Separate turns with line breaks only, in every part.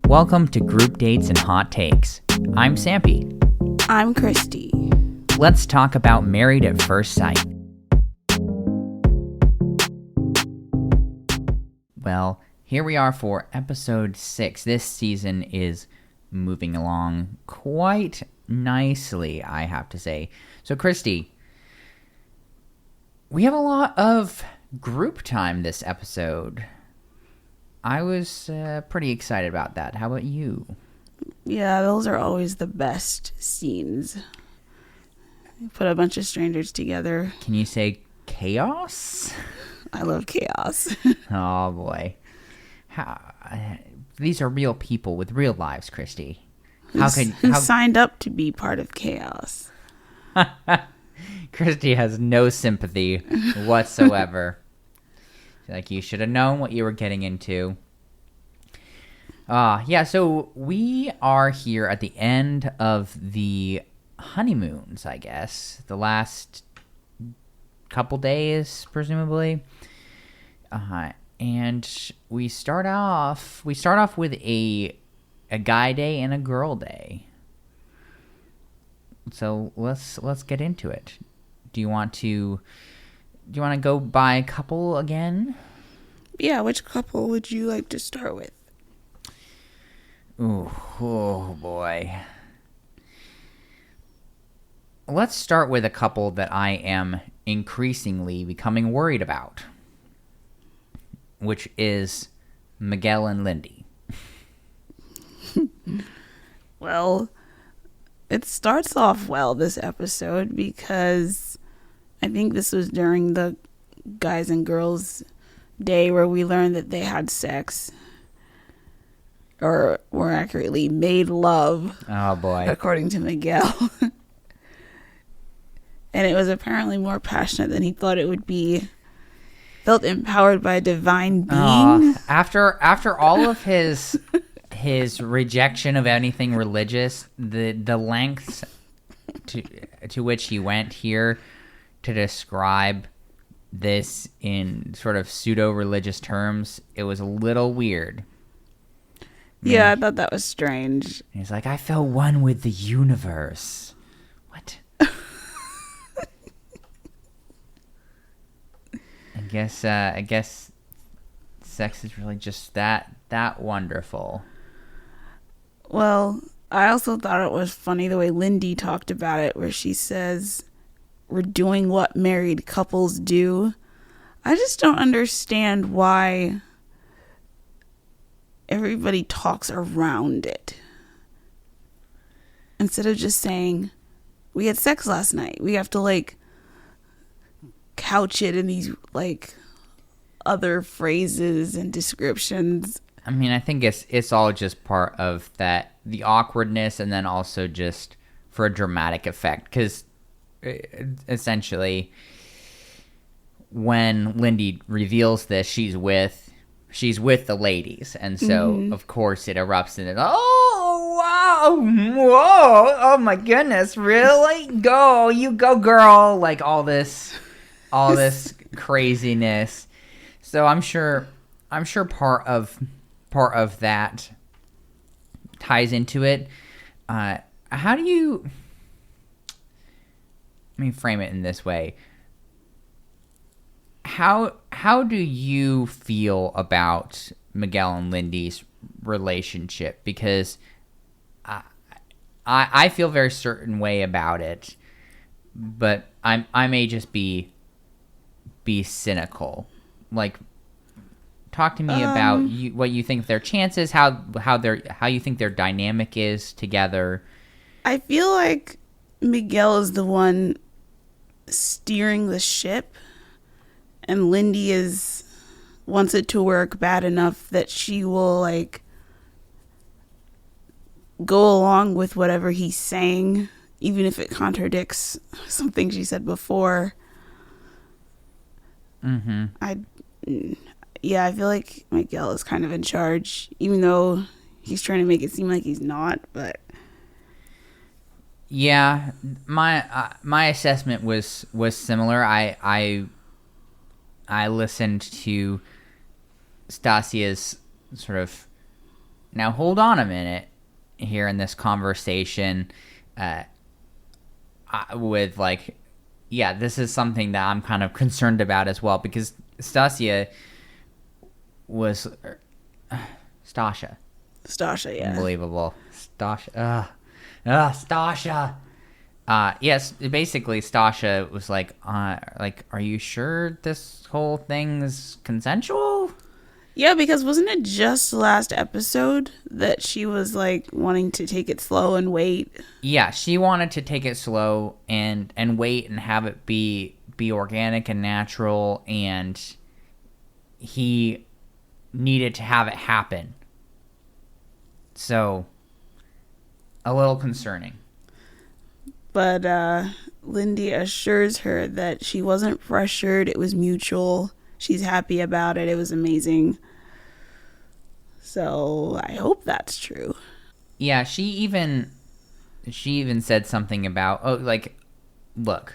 Welcome to Group Dates and Hot Takes. I'm Sampy.
I'm Christy.
Let's talk about Married at First Sight. Well, here we are for episode 6. This season is moving along quite nicely, I have to say. So, Christy, we have a lot of group time this episode. I was pretty excited about that. How about you?
Yeah, those are always the best scenes. You put a bunch of strangers together.
Can you say chaos?
I love chaos.
Oh, boy. These are real people with real lives, Christy.
Who signed up to be part of chaos?
Christy has no sympathy whatsoever. Like, you should have known what you were getting into. So we are here at the end of the honeymoons, I guess. The last couple days, presumably. And we start off with a guy day and a girl day. So let's get into it. Do you want to go by couple again?
Yeah, which couple would you like to start with?
Ooh, oh boy. Let's start with a couple that I am increasingly becoming worried about, which is Miguel and Lindy.
Well, it starts off well, this episode, because I think this was during the guys and girls day where we learned that they had sex, or more accurately, made love.
Oh boy.
According to Miguel. And it was apparently more passionate than he thought it would be. Felt empowered by a divine being.
After all of his rejection of anything religious, the lengths to which he went here to describe this in sort of pseudo-religious terms, it was a little weird.
Yeah, I thought that was strange.
He's like, I felt one with the universe. What? I guess sex is really just that wonderful.
Well, I also thought it was funny the way Lindy talked about it, where she says, we're doing what married couples do. I just don't understand why everybody talks around it. Instead of just saying, we had sex last night. We have to, couch it in these, other phrases and descriptions.
I mean, I think it's all just part of that, the awkwardness, and then also just for a dramatic effect. Because essentially, when Lindy reveals this, she's with the ladies, and so of course it erupts in it. Oh wow, whoa, oh my goodness, really? You go, girl! Like all this craziness. So I'm sure part of that ties into it. How do you? Let me frame it in this way. How do you feel about Miguel and Lindy's relationship? Because I feel a very certain way about it, but I may just be cynical. Talk to me about what you think their chances, how you think their dynamic is together.
I feel like Miguel is the one steering the ship, and Lindy wants it to work bad enough that she will go along with whatever he's saying, even if it contradicts something she said before. I feel like Miguel is kind of in charge, even though he's trying to make it seem like he's not. But
yeah, my assessment was similar. I listened to Stacia's sort of Now hold on a minute here in this conversation with like, yeah, this is something that I'm kind of concerned about as well, because Stacia was Stacia.
Stacia, yeah.
Unbelievable. Stacia. Stacia. Yes, basically Stacia was like, are you sure this whole thing's consensual?
Yeah, because wasn't it just last episode that she was like wanting to take it slow and wait?
Yeah, she wanted to take it slow and wait and have it be organic and natural, and he needed to have it happen. So, a little concerning.
But Lindy assures her that she wasn't pressured. It was mutual. She's happy about it. It was amazing. So I hope that's true.
Yeah, she even said something about, oh, like, look,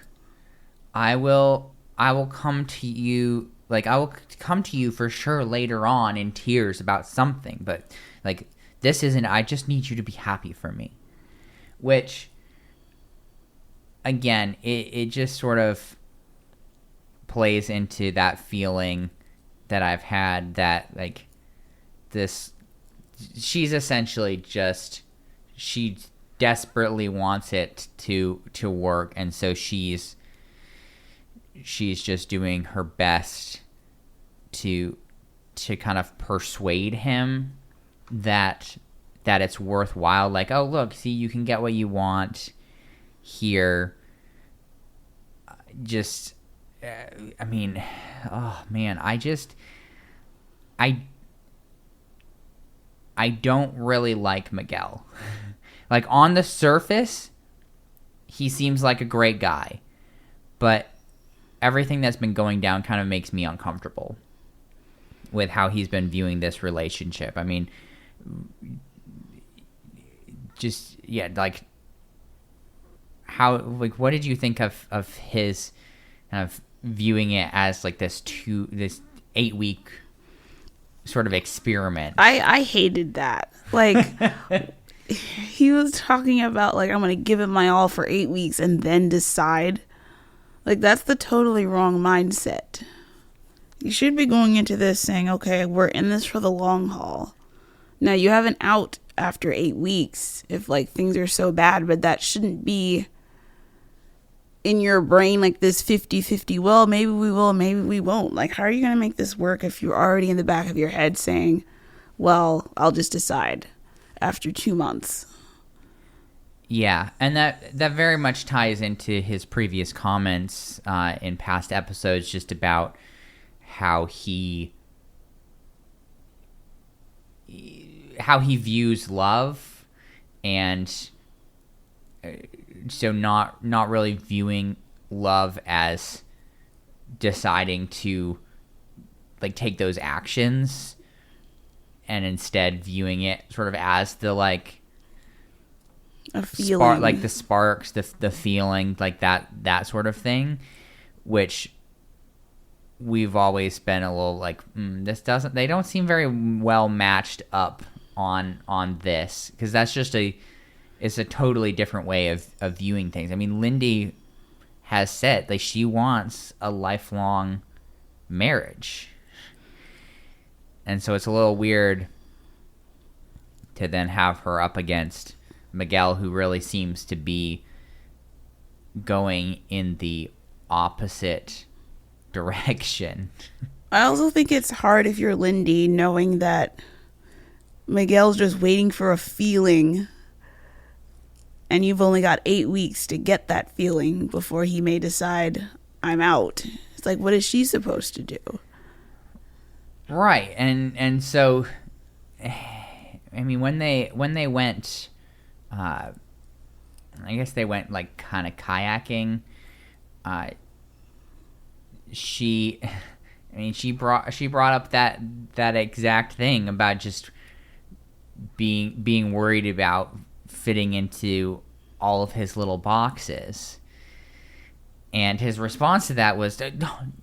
I will come to you, like, I will come to you for sure later on in tears about something, but like, this isn't, I just need you to be happy for me. Which, again, it just sort of plays into that feeling that I've had that, like, this, she's essentially just, she desperately wants it to work, and so she's just doing her best to kind of persuade him that it's worthwhile. Like, oh, look, see, you can get what you want here. Just, I mean, oh man, I don't really like Miguel. Like, on the surface, he seems like a great guy, but everything that's been going down kind of makes me uncomfortable with how he's been viewing this relationship. I mean, just, yeah, like, how, like, what did you think of his kind of viewing it as like this 8-week sort of experiment?
I hated that. Like, he was talking about, like, I'm going to give it my all for 8 weeks and then decide. Like, that's the totally wrong mindset. You should be going into this saying, okay, we're in this for the long haul. Now, you have an out after 8 weeks if, like, things are so bad, but that shouldn't be in your brain like this 50-50. Well, maybe we will, maybe we won't. Like, how are you going to make this work if you're already in the back of your head saying, well, I'll just decide after 2 months?
Yeah, and that very much ties into his previous comments in past episodes, just about how he views love, and so not really viewing love as deciding to, like, take those actions, and instead viewing it sort of as the, like,
a feeling,
like the sparks, the feeling, like that sort of thing, which we've always been a little like, they don't seem very well matched up on this, because that's just it's a totally different way of viewing things. I mean, Lindy has said, like, she wants a lifelong marriage, and so it's a little weird to then have her up against Miguel, who really seems to be going in the opposite direction.
I also think it's hard if you're Lindy, knowing that Miguel's just waiting for a feeling, and you've only got 8 weeks to get that feeling before he may decide, I'm out. It's like, what is she supposed to do?
Right. And so, I mean, when they went, I guess they went, like, kind of kayaking, she brought up that exact thing about just being worried about fitting into all of his little boxes. And his response to that was,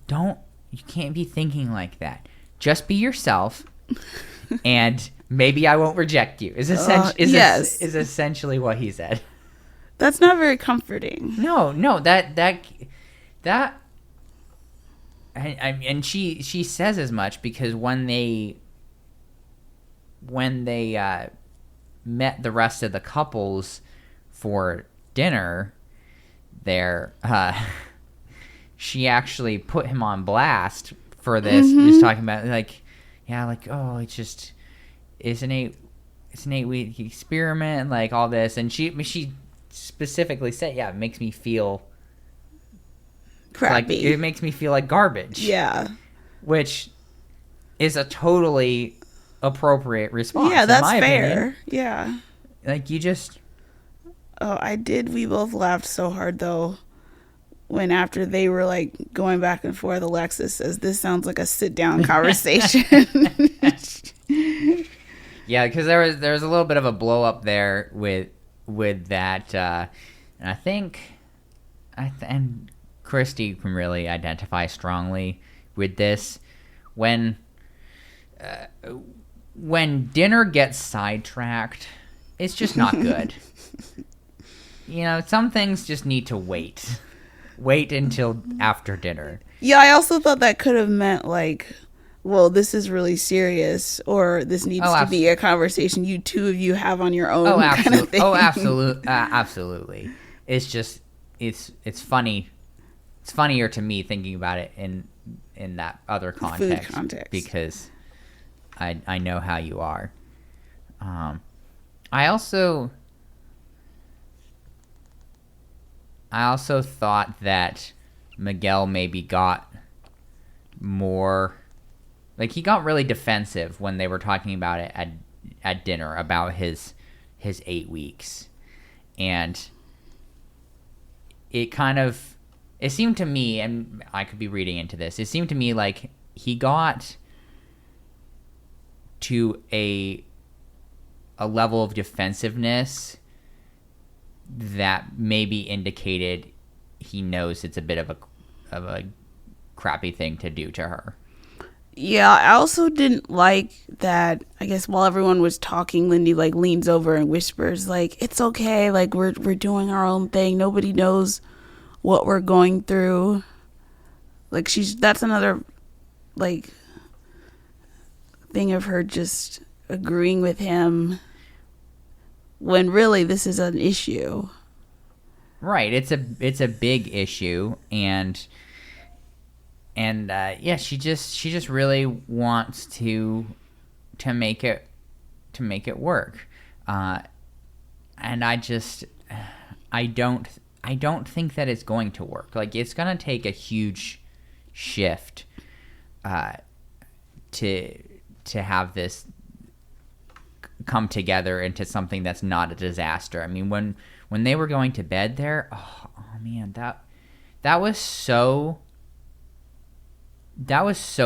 don't, you can't be thinking like that. Just be yourself
Mm-hmm.
And maybe I won't reject you. Is essentially what he said.
That's not very comforting.
No, and she says as much, because when they met the rest of the couples for dinner there, she actually put him on blast for this, just talking about it's an 8-week experiment, like all this, and she specifically said, it makes me feel
crappy.
Like, it makes me feel like garbage.
Yeah.
Which is a totally appropriate response.
Yeah, that's
in my
fair.
Opinion.
Yeah.
Like, you just...
Oh, we both laughed so hard, though, when after they were, like, going back and forth, Alexis says, this sounds like a sit-down conversation.
Yeah, because there was a little bit of a blow-up there with that, and I think... and Christy can really identify strongly with this. When dinner gets sidetracked, it's just not good. Some things just need to wait until after dinner.
Yeah, I also thought that could have meant, like, well, this is really serious, or this needs to be a conversation you two of you have on your own.
Oh, absolutely.
Kind of thing.
Oh, absolutely. Absolutely. It's just it's funny. It's funnier to me thinking about it in that other context,
food context,
because I know how you are. I also thought that Miguel maybe got more, like, he got really defensive when they were talking about it at dinner about his 8 weeks, and it seemed to me, and I could be reading into this, it seemed to me like he got to a level of defensiveness that maybe indicated he knows it's a bit of a crappy thing to do to her.
Yeah, I also didn't like that, I guess while everyone was talking, Lindy, like, leans over and whispers, like, it's okay, like, we're doing our own thing, nobody knows what we're going through. Like, that's another, like, thing of her just agreeing with him when really this is an issue.
Right, it's a big issue, and she just really wants to make it work, and I don't think that it's going to work. Like, it's gonna take a huge shift to have this come together into something that's not a disaster. I mean, when they were going to bed there, oh man, that was so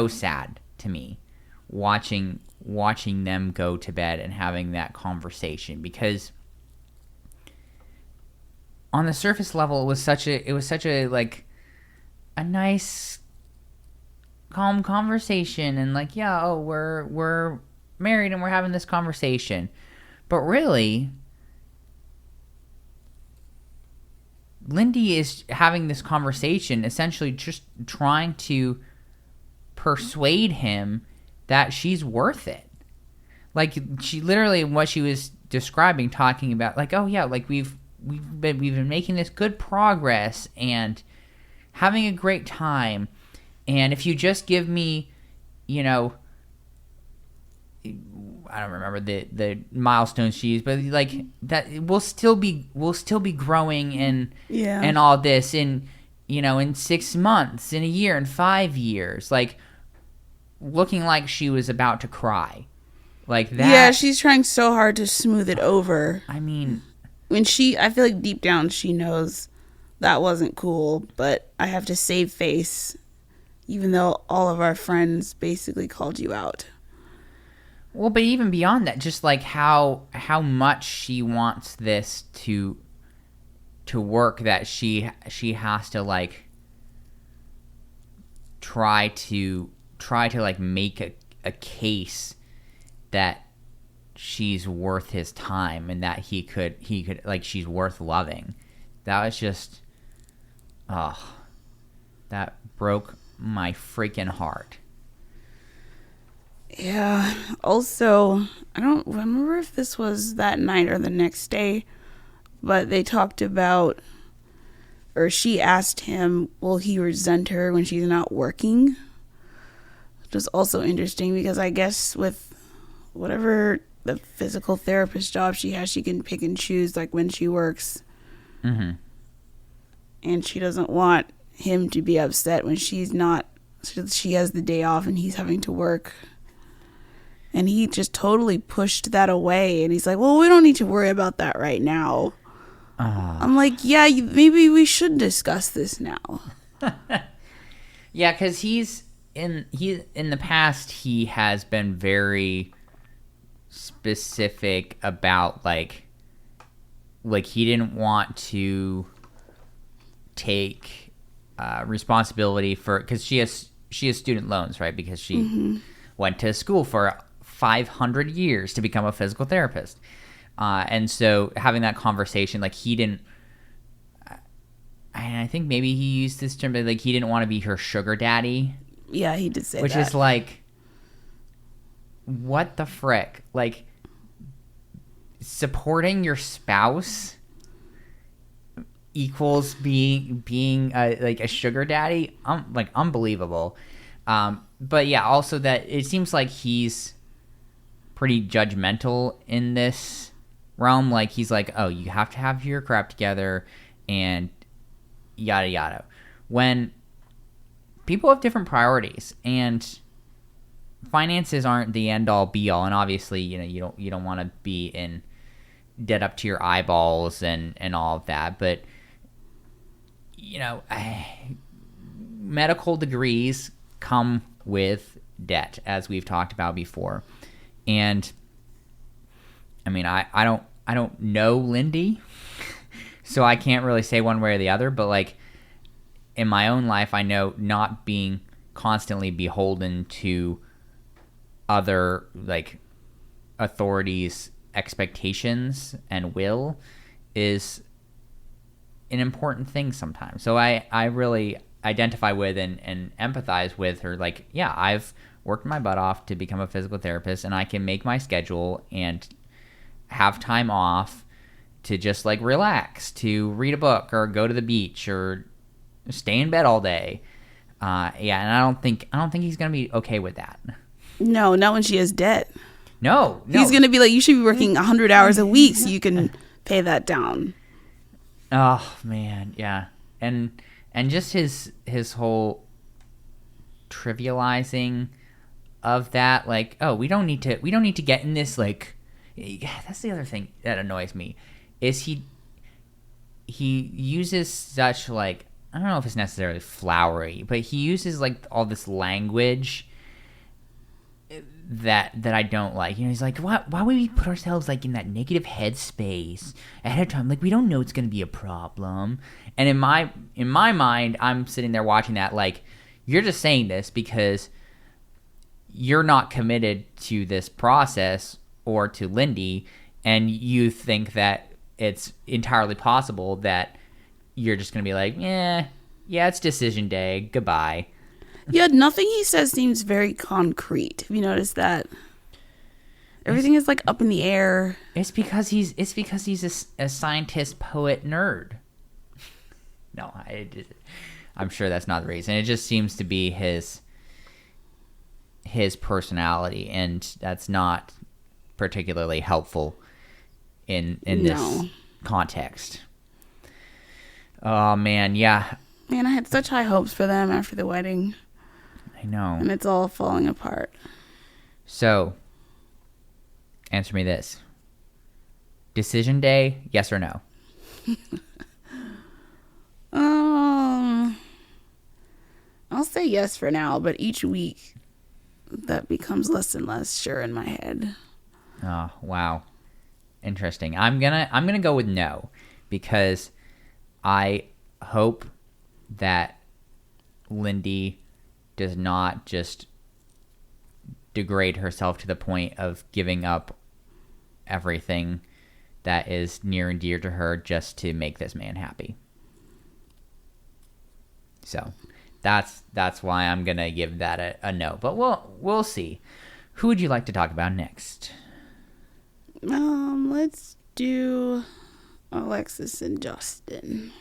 sad to me, watching them go to bed and having that conversation, because on the surface level it was such a like a nice calm conversation, and like, yeah, oh, we're married and we're having this conversation, but really Lindy is having this conversation essentially just trying to persuade him that she's worth it. Like, she literally, what she was describing, talking about, like, oh yeah, like we've been making this good progress and having a great time, and if you just give me, I don't remember the milestones she used, but like that, we'll still be growing and all this in 6 months, in a year, in 5 years, like looking like she was about to cry, like that.
Yeah, she's trying so hard to smooth it over.
I mean,
I feel like deep down she knows that wasn't cool, but I have to save face, even though all of our friends basically called you out.
Well, but even beyond that, just like how much she wants this to work, that she has to like try to like make a case that she's worth his time and that he could like, she's worth loving. That was just, that broke my freaking heart.
Yeah. Also, I don't remember if this was that night or the next day, but they talked about, or she asked him, will he resent her when she's not working? Which was also interesting because I guess with whatever the physical therapist job she has, she can pick and choose like when she works.
Mm-hmm.
And she doesn't want him to be upset when she's not, she has the day off and he's having to work. And he just totally pushed that away. And he's like, well, we don't need to worry about that right now. I'm like, yeah, maybe we should discuss this now.
Yeah, because he's in the past, he has been very specific about like he didn't want to take responsibility for, because she has student loans, right? Because she went to school for 500 years to become a physical therapist. And so having that conversation, like he didn't, and I think maybe he used this term, but like he didn't want to be her sugar daddy.
Yeah, he did say
which
that.
Which is like, what the frick? Like, supporting your spouse equals being like a sugar daddy? Like, unbelievable. But yeah, also that it seems like he's pretty judgmental in this realm. Like, he's like, oh, you have to have your crap together and yada yada. When people have different priorities, and finances aren't the end all be all, and obviously, you don't want to be in debt up to your eyeballs and all of that, but medical degrees come with debt, as we've talked about before. And I mean, I don't know Lindy, so I can't really say one way or the other, but like in my own life, I know not being constantly beholden to other like authorities' expectations and will is an important thing sometimes. So I really identify with and empathize with her. Like, yeah, I've worked my butt off to become a physical therapist, and I can make my schedule and have time off to just like relax, to read a book or go to the beach or stay in bed all day. And I don't think he's gonna be okay with that.
No, not when she has debt.
No.
He's gonna be like, you should be working 100 hours a week so you can pay that down.
Oh man, yeah, and just his whole trivializing of that, like, oh, we don't need to get in this, like, that's the other thing that annoys me, is he uses such, like, I don't know if it's necessarily flowery, but he uses like all this language that I don't like. He's like, why would we put ourselves like in that negative headspace ahead of time? Like, we don't know it's going to be a problem. And in my mind, I'm sitting there watching that like, you're just saying this because you're not committed to this process or to Lindy, and you think that it's entirely possible that you're just going to be like, yeah, it's decision day, goodbye.
Yeah, nothing he says seems very concrete. Have you noticed that? Everything is like up in the air. It's because he's
a scientist, poet, nerd. No, I'm sure that's not the reason. It just seems to be his personality, and that's not particularly helpful in this context. Oh man, yeah.
Man, I had such high hopes for them after the wedding.
I know.
And it's all falling apart.
So, answer me this. Decision day, yes or no?
I'll say yes for now, but each week that becomes less and less sure in my head.
Oh, wow. Interesting. I'm gonna go with no, because I hope that Lindy does not just degrade herself to the point of giving up everything that is near and dear to her just to make this man happy. So that's why I'm gonna give that a no. But we'll see. Who would you like to talk about next?
Let's do Alexis and Justin.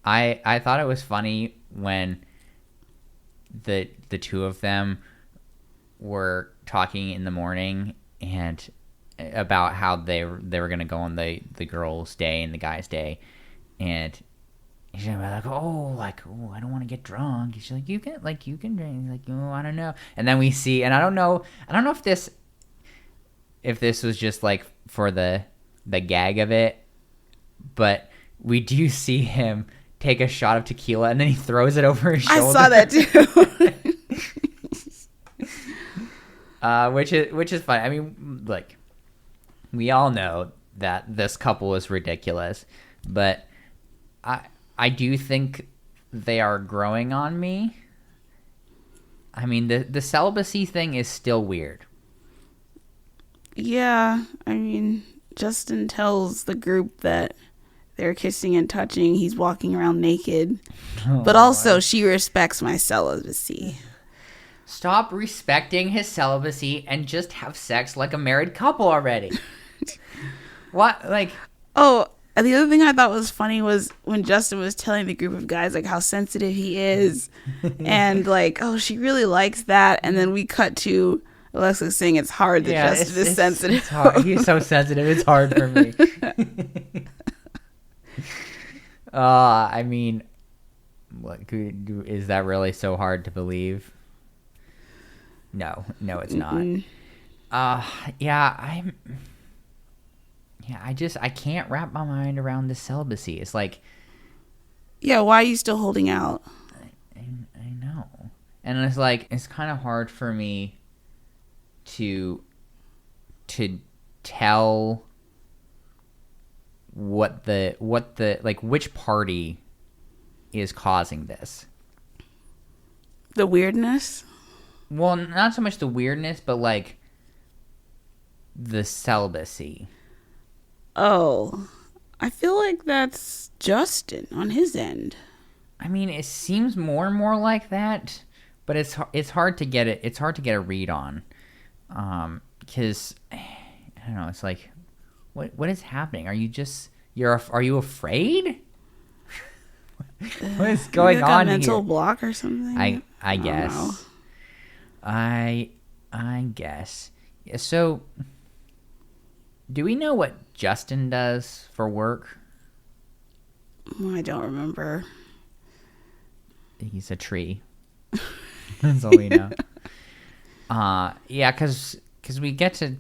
I thought it was funny when the two of them were talking in the morning and about how they were gonna go on the girls' day and the guys' day, and she's like, I don't want to get drunk. She's like, you can drink. He's like, oh, I don't know. And then we see, and I don't know if this was just like for the gag of it, but we do see him take a shot of tequila and then he throws it over his shoulder.
I saw that too.
Which is fun. I mean, like, we all know that this couple is ridiculous, but I do think they are growing on me. I mean, the celibacy thing is still weird.
Yeah, I mean, Justin tells the group that they're kissing and touching. He's walking around naked. But also, she respects my celibacy.
Stop respecting his celibacy and just have sex like a married couple already. What? Like...
Oh, and the other thing I thought was funny was when Justin was telling the group of guys, like, how sensitive he is. And, like, oh, she really likes that. And then we cut to Alexis saying it's hard that Justin is sensitive.
It's hard. He's so sensitive. It's hard for me. I mean, is that really so hard to believe? No, it's not. I can't wrap my mind around this celibacy. It's like,
yeah, why are you still holding out?
I know. And it's like, it's kind of hard for me to tell what the like, which party is causing this.
The weirdness?
Well, not so much the weirdness, but like the celibacy.
Oh, I feel like that's Justin on his end.
I mean, it seems more and more like that, but it's hard to get it. It's hard to get a read on, because I don't know. It's like, what is happening? Are you afraid? What is going
like
on
a mental
here?
block or something?
I guess. I guess. Yeah, so, do we know what Justin does for work?
I don't remember.
He's a tree. That's all we know. Yeah, because we get to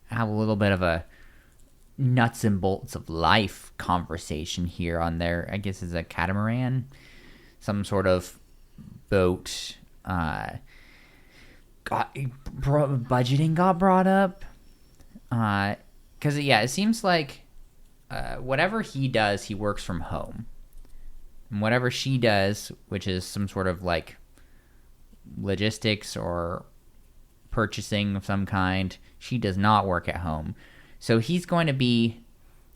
have a little bit of a nuts and bolts of life conversation here on their, I guess it's a catamaran, some sort of boat. Budgeting got brought up. Because, it seems like whatever he does, he works from home. And whatever she does, which is some sort of, like, logistics or purchasing of some kind, she does not work at home. So he's going to be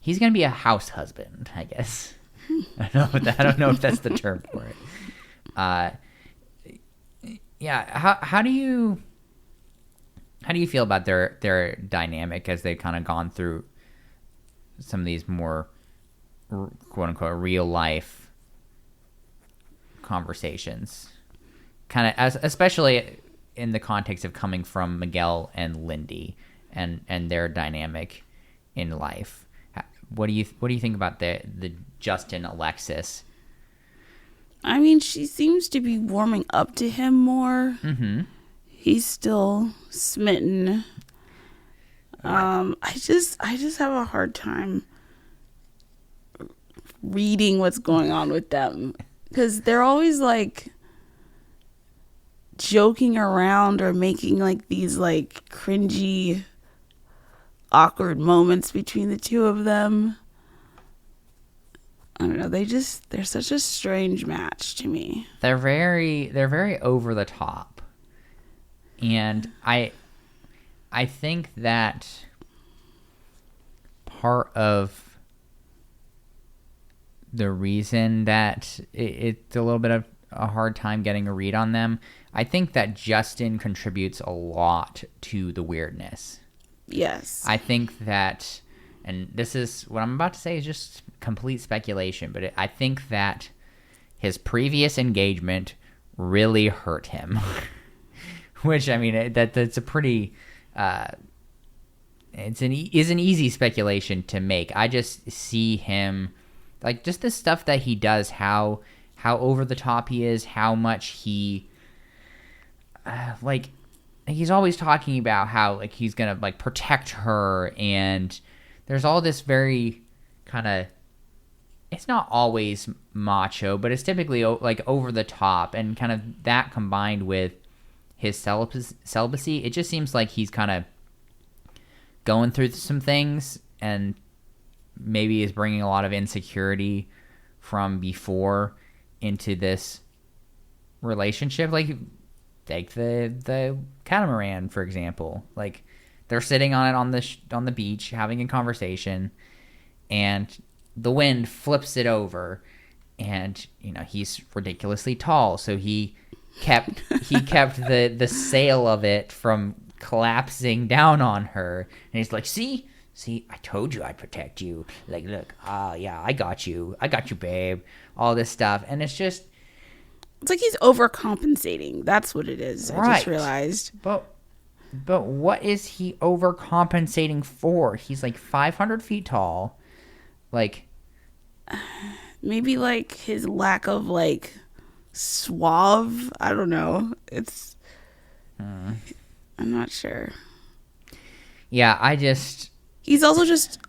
a house husband, I guess. I don't know if that's the term for it. How do you feel about their dynamic as they've kind of gone through some of these more quote unquote real life conversations, kind of especially in the context of coming from Miguel and Lindy and their dynamic in life? What do you think about the Justin Alexis?
I mean, she seems to be warming up to him more. Mm-hmm. He's still smitten. I just have a hard time reading what's going on with them, because they're always like joking around or making like these like cringy, awkward moments between the two of them. I don't know. They're such a strange match to me.
They're very over the top. And I think that part of the reason that it's a little bit of a hard time getting a read on them, I think that Justin contributes a lot to the weirdness.
Yes.
I think that, and this is what I'm about to say is just complete speculation, but I think that his previous engagement really hurt him. Which, I mean, that's a pretty, is an easy speculation to make. I just see him, like, just the stuff that he does, how over the top he is, how much he, like, he's always talking about how, like, he's gonna, like, protect her, and there's all this very kind of, it's not always macho, but it's typically, like, over the top, and kind of that combined with his celibacy, it just seems like he's kind of going through some things and maybe is bringing a lot of insecurity from before into this relationship. Like the catamaran, for example. Like, they're sitting on it on the beach having a conversation, and the wind flips it over, and he's ridiculously tall, so he kept the sail of it from collapsing down on her, and he's like, see, I told you I'd protect you, like, look, yeah, I got you, babe, all this stuff. And it's
like he's overcompensating. That's what it is. Right. I just realized.
But what is he overcompensating for? He's like 500 feet tall. Like,
maybe like his lack of, like, suave. I don't know. It's I'm not sure.
Yeah,
he's also just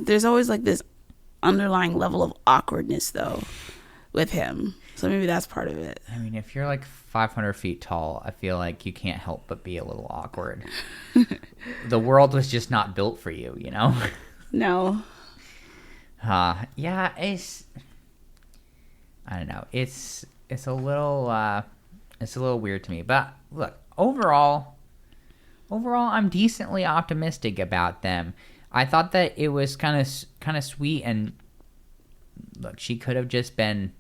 there's always like this underlying level of awkwardness though with him, so maybe that's part of it.
I mean, if you're like 500 feet tall, I feel like you can't help but be a little awkward. The world was just not built for you,
No.
Yeah, I don't know, it's a little weird to me. But look, overall, I'm decently optimistic about them. I thought that it was kind of sweet, and look, she could have just been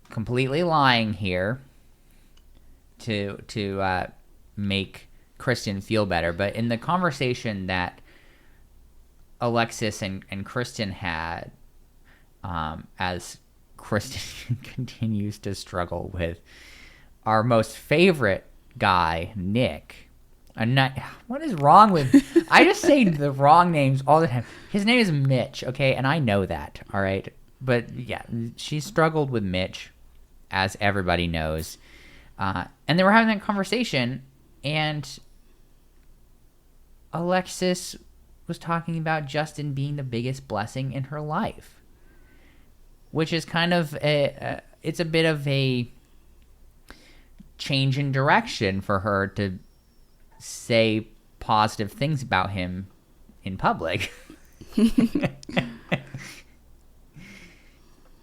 completely lying here to make Kristen feel better. But in the conversation that Alexis and Kristen had, as Kristen continues to struggle with our most favorite guy, Nick. What is wrong with... I just say the wrong names all the time. His name is Mitch, okay? And I know that, all right? But, yeah, she struggled with Mitch, as everybody knows. And they were having that conversation, and Alexis was talking about Justin being the biggest blessing in her life. Which is kind of it's a bit of a change in direction for her to say positive things about him in public.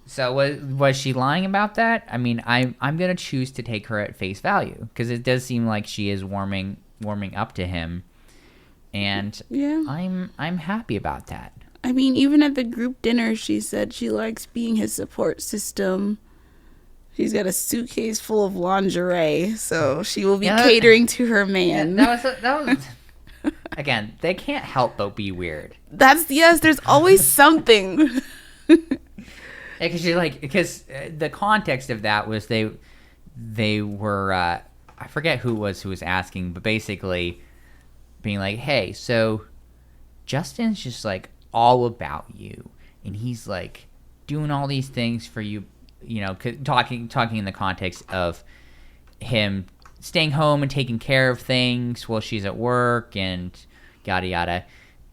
So was she lying about that? I mean, I'm gonna choose to take her at face value, because it does seem like she is warming up to him, and yeah, I'm happy about that.
I mean, even at the group dinner, she said she likes being his support system. She's got a suitcase full of lingerie, so she will be catering to her man.
Yeah, that was again, they can't help but be weird.
There's always something.
Because the context of that was they were I forget who was asking, but basically being like, hey, so Justin's just like all about you, and he's like doing all these things for you, talking in the context of him staying home and taking care of things while she's at work and yada yada,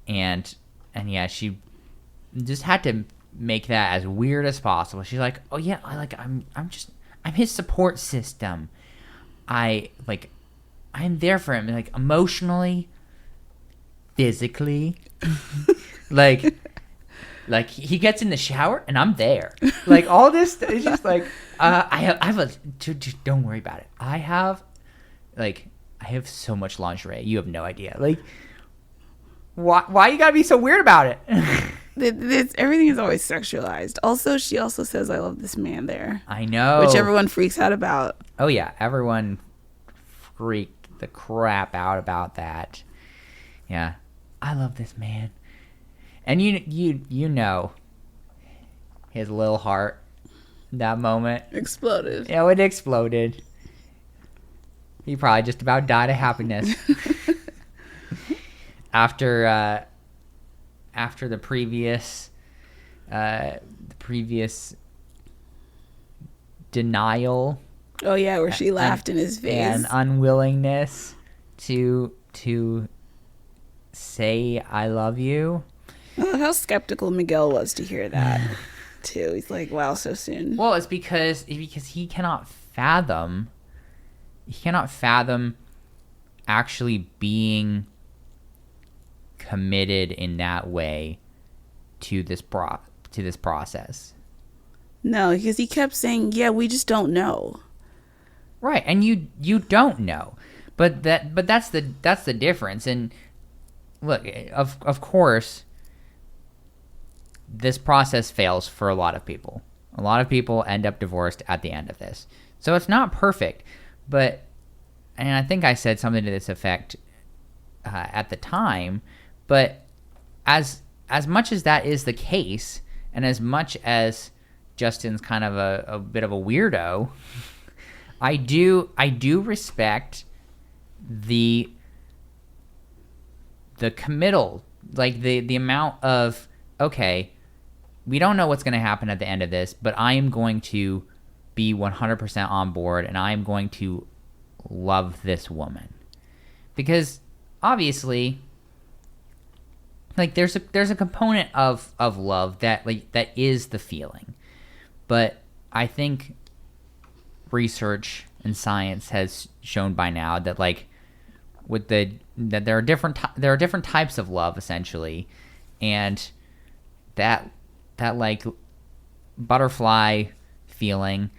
and yeah, she just had to make that as weird as possible. She's like, oh yeah, I'm his support system. I'm there for him, like, emotionally, physically. like Like he gets in the shower and I'm there. Like all this is just like I have a don't worry about it. I have so much lingerie. You have no idea. Like why you gotta be so weird about it?
Everything is always sexualized. Also, she also says, "I love this man." There,
I know,
which everyone freaks out about.
Oh yeah, everyone freaked the crap out about that. Yeah, I love this man, and you know, his little heart, that moment
exploded.
Yeah, it exploded. He probably just about died of happiness. After the previous denial.
Oh yeah, where she laughed in his face.
And unwillingness to say I love you.
Oh, how skeptical Miguel was to hear that too. He's like, wow, so soon.
Well, it's because he cannot fathom actually being committed in that way to this process.
No, because he kept saying, "Yeah, we just don't know."
Right, and you don't know, but that's the difference. And look, of course, this process fails for a lot of people. A lot of people end up divorced at the end of this, so it's not perfect. But, and I think I said something to this effect at the time. But as much as that is the case, and as much as Justin's kind of a bit of a weirdo, I do respect the committal, like the amount of, okay, we don't know what's going to happen at the end of this, but I am going to be 100% on board, and I am going to love this woman. Because obviously, like there's a component of love that is the feeling. But I think research and science has shown by now that that there are different types of love essentially, and that like butterfly feeling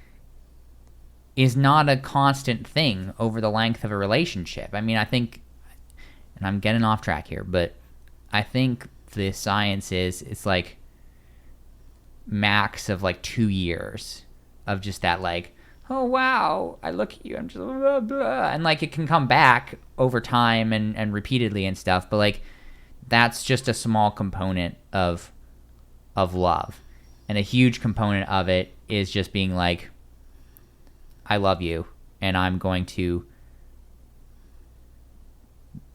is not a constant thing over the length of a relationship. I mean, I think, and I'm getting off track here, but I think the science is it's like max of 2 years of just that, like, oh wow, I look at you, I'm just blah, blah, and it can come back over time and repeatedly and stuff, but that's just a small component of love, and a huge component of it is just being like, I love you, and I'm going to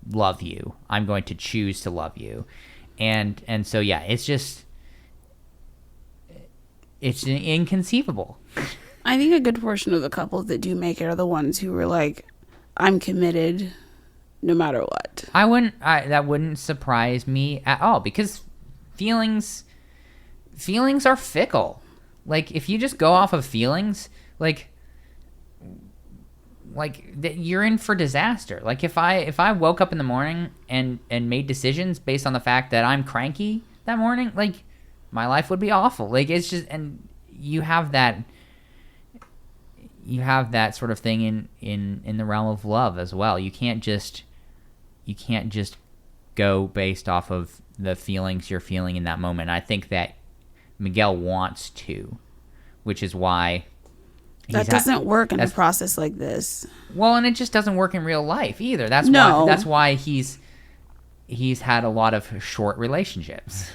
love you. I'm going to choose to love you, and so yeah, it's inconceivable.
I think a good portion of the couples that do make it are the ones who were like, I'm committed no matter what.
That wouldn't surprise me at all, because feelings are fickle. If you just go off of feelings, you're in for disaster. If I woke up in the morning and made decisions based on the fact that I'm cranky that morning, my life would be awful. It's just, and you have that sort of thing in the realm of love as well. You can't just go based off of the feelings you're feeling in that moment. I think that Miguel wants to, which is why
that doesn't work in a process like this. Well, and
it just doesn't work in real life either. That's why he's had a lot of short relationships,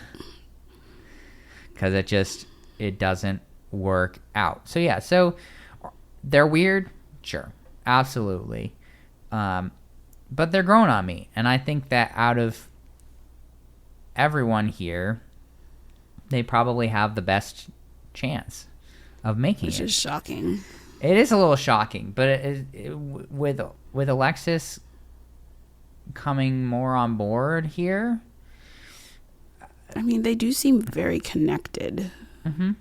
because it doesn't work out. So yeah, so they're weird, sure, absolutely, but they're growing on me, and I think that out of everyone here, they probably have the best chance of making it.
Which is shocking.
It is a little shocking, but with Alexis coming more on board here,
I mean, they do seem very connected.
Mm-hmm.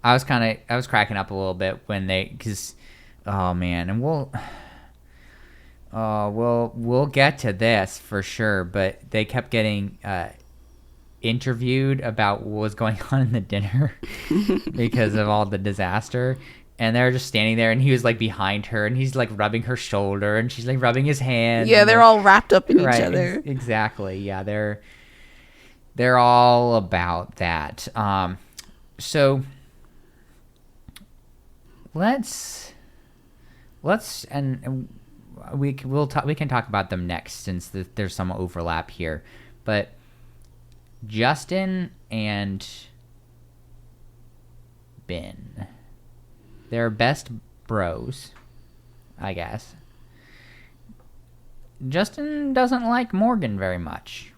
I was cracking up a little bit when because oh man, and we'll get to this for sure, but they kept getting interviewed about what was going on in the dinner because of all the disaster. And they're just standing there, and he was like behind her, and he's like rubbing her shoulder, and she's like rubbing his hand.
Yeah, they're all wrapped up in each
right,
other.
Exactly. Yeah, they're all about that. So let's and we can talk about them next, since there's some overlap here. But Justin and Binh, they're best bros, I guess. Justin doesn't like Morgan very much.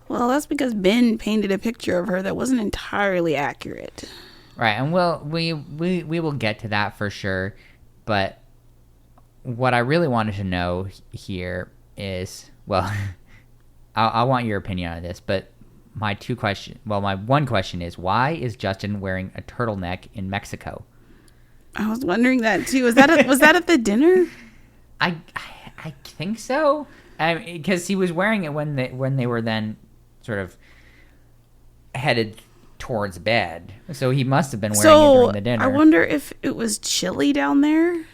Well, that's because Binh painted a picture of her that wasn't entirely accurate.
Right, and we will get to that for sure. But what I really wanted to know here is, well, I want your opinion on this, but my one question is, why is Justin wearing a turtleneck in Mexico?
I was wondering that too. Was that at the dinner?
I think so. Because he was wearing it when they were then sort of headed towards bed, so he must have been wearing it during the dinner.
I wonder if it was chilly down there.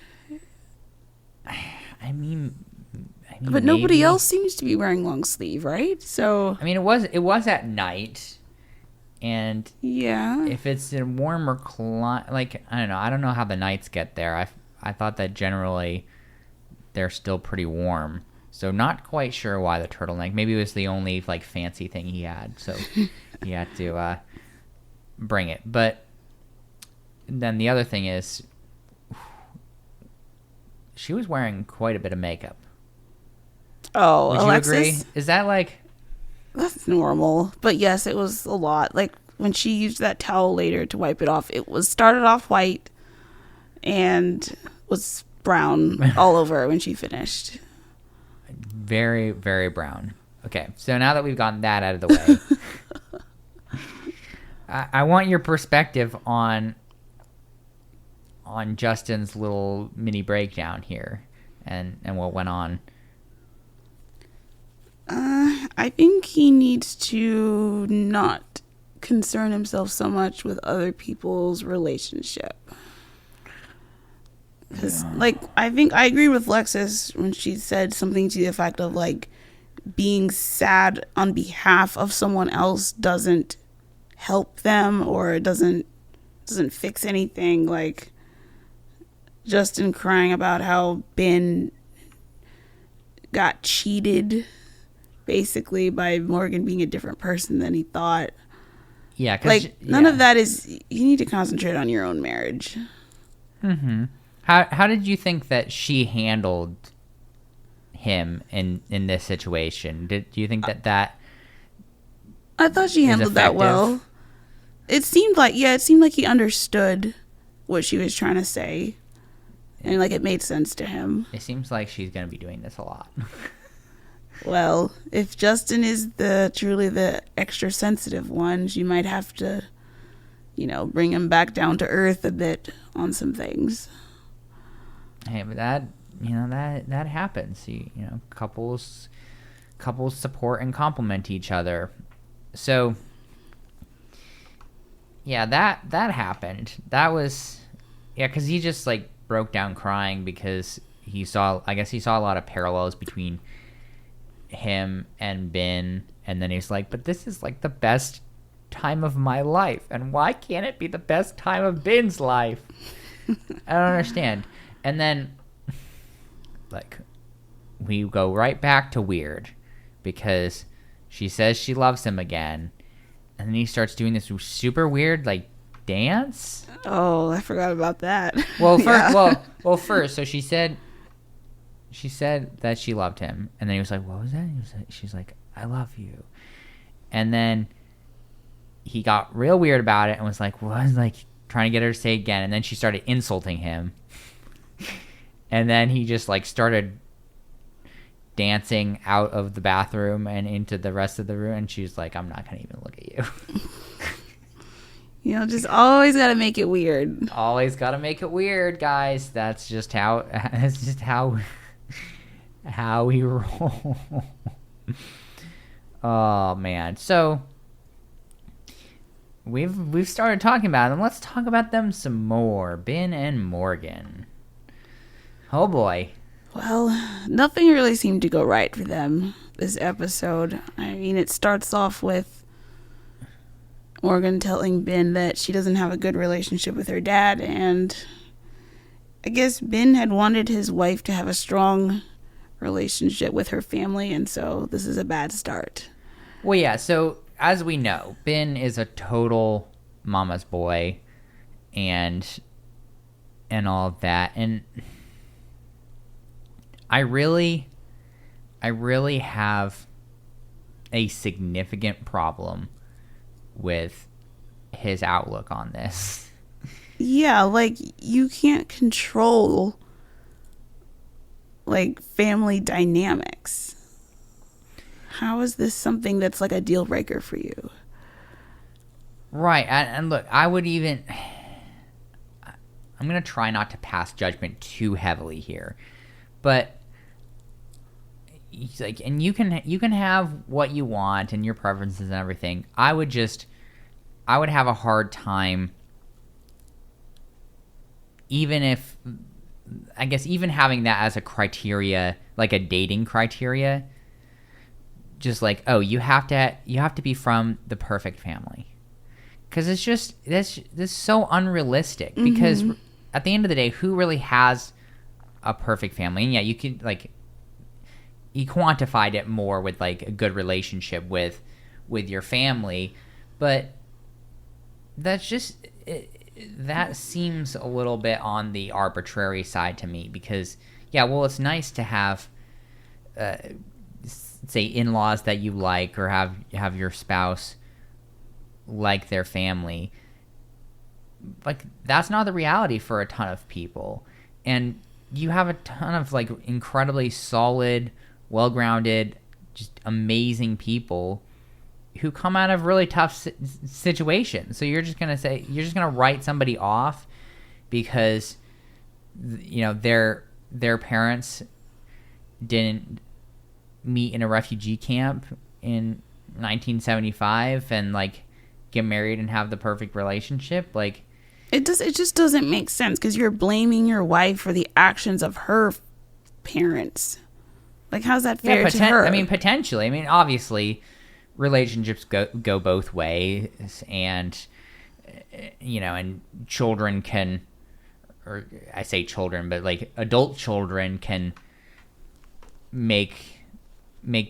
I mean,
but nobody else seems to be wearing long sleeve, right? So
I mean, it was at night. And
yeah,
if it's a warmer climate, like, I don't know how the nights get there. I thought that generally they're still pretty warm. So not quite sure why the turtleneck. Maybe it was the only like fancy thing he had, so he had to bring it. But then the other thing is, she was wearing quite a bit of makeup.
Oh,
would
Alexis?
you agree? Is that like...
That's normal. But yes, it was a lot. Like when she used that towel later to wipe it off, it was started off white and was brown all over when she finished.
Very, very brown. Okay, so now that we've gotten that out of the way, I want your perspective on Justin's little mini breakdown here and what went on.
I think he needs to not concern himself so much with other people's relationship. Because, like, I think I agree with Lexus when she said something to the effect of, like, being sad on behalf of someone else doesn't help them or doesn't fix anything. Like, Justin crying about how Binh got cheated, basically, by Morgan being a different person than he thought.
Yeah,
like, none of that is... You need to concentrate on your own marriage.
Mm-hmm. How did you think that she handled him in this situation? Do you think that
I thought she handled that well. It seemed like he understood what she was trying to say, and like it made sense to him.
It seems like she's going to be doing this a lot.
Well, if Justin is truly the extra sensitive one, she might have to, bring him back down to earth a bit on some things.
Hey, but that happens. Couples support and complement each other. So, yeah, that happened. That was, because he just like broke down crying because he saw a lot of parallels between him and Binh, and then he's like, but this is like the best time of my life, and why can't it be the best time of Binh's life? I don't understand. And then, like, we go right back to weird, because she says she loves him again, and then he starts doing this super weird, like, dance.
Oh, I forgot about that.
Well, first, so she said that she loved him, and then he was like, "What was that?" She's like, "I love you," and then he got real weird about it and was like, "What?" Like trying to get her to say it again, and then she started insulting him. And then he just like started dancing out of the bathroom and into the rest of the room, and she's like, I'm not gonna even look at you.
Just always gotta make it weird.
Always gotta make it weird, guys. That's just how we roll. Oh man. So we've started talking about them. Let's talk about them some more. Binh and Morgan. Oh boy.
Well, nothing really seemed to go right for them this episode. I mean, it starts off with Morgan telling Binh that she doesn't have a good relationship with her dad, and I guess Binh had wanted his wife to have a strong relationship with her family, and so this is a bad start.
Well, yeah, so as we know, Binh is a total mama's boy and all of that. And I really have a significant problem with his outlook on this.
Yeah, like, you can't control, like, family dynamics. How is this something that's like a deal breaker for you?
Right, and look, I'm going to try not to pass judgment too heavily here, but like, and you can have what you want and your preferences and everything. I would have a hard time, even having that as a criteria, like a dating criteria. Just like, oh, you have to be from the perfect family, because it's just this so unrealistic. Mm-hmm. Because at the end of the day, who really has a perfect family? And yeah, you could, like, you quantified it more with like a good relationship with your family, but that's just that seems a little bit on the arbitrary side to me. Because yeah, well, it's nice to have say in-laws that you like, or have your spouse like their family. Like, that's not the reality for a ton of people. And you have a ton of like incredibly solid, well-grounded, just amazing people who come out of really tough situations. So you're just gonna write somebody off because, you know, their parents didn't meet in a refugee camp in 1975 and like get married and have the perfect relationship. Like,
it just doesn't make sense, because you're blaming your wife for the actions of her parents. Like, how's that fair to her?
I mean, potentially. I mean, obviously relationships go both ways, and you know, and children can, or I say children, but like adult children can make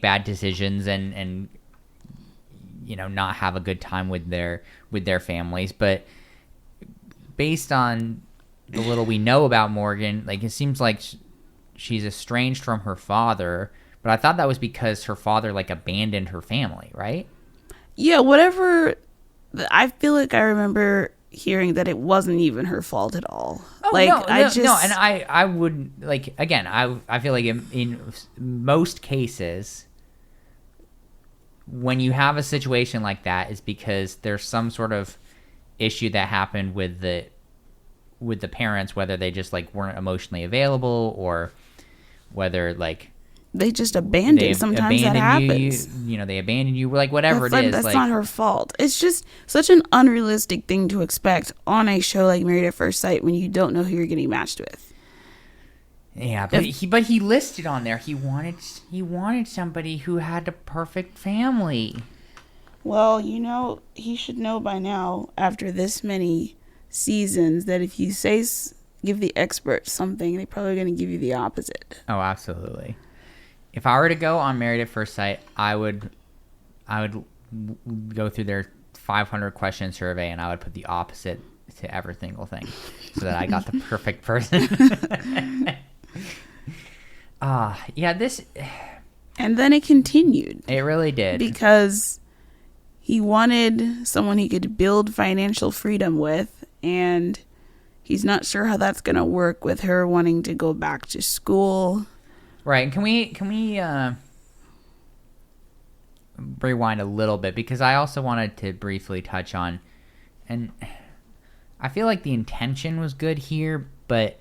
bad decisions and you know, not have a good time with their families. But based on the little we know about Morgan, like, it seems like she's estranged from her father, but I thought that was because her father like abandoned her family, right?
Yeah, whatever. I feel like I remember hearing that it wasn't even her fault at all.
Oh,
like,
no, and I would, like, again, I feel like in most cases, when you have a situation like that, is because there's some sort of issue that happened with the parents, whether they just like weren't emotionally available, or whether like
they just abandoned. Sometimes that happens.
You know, they abandoned you, like, whatever it is.
That's like, not her fault. It's just such an unrealistic thing to expect on a show like Married at First Sight when you don't know who you're getting matched with.
Yeah, but he listed on there he wanted somebody who had a perfect family.
Well, you know, he should know by now, after this many seasons, that if you give the experts something, they're probably going to give you the opposite.
Oh, absolutely. If I were to go on Married at First Sight, I would go through their 500 question survey, and I would put the opposite to every single thing, so that I got the perfect person. Yeah, this...
And then it continued.
It really did.
Because he wanted someone he could build financial freedom with, and he's not sure how that's going to work with her wanting to go back to school.
Right. Can we rewind a little bit, because I also wanted to briefly touch on, and I feel like the intention was good here, but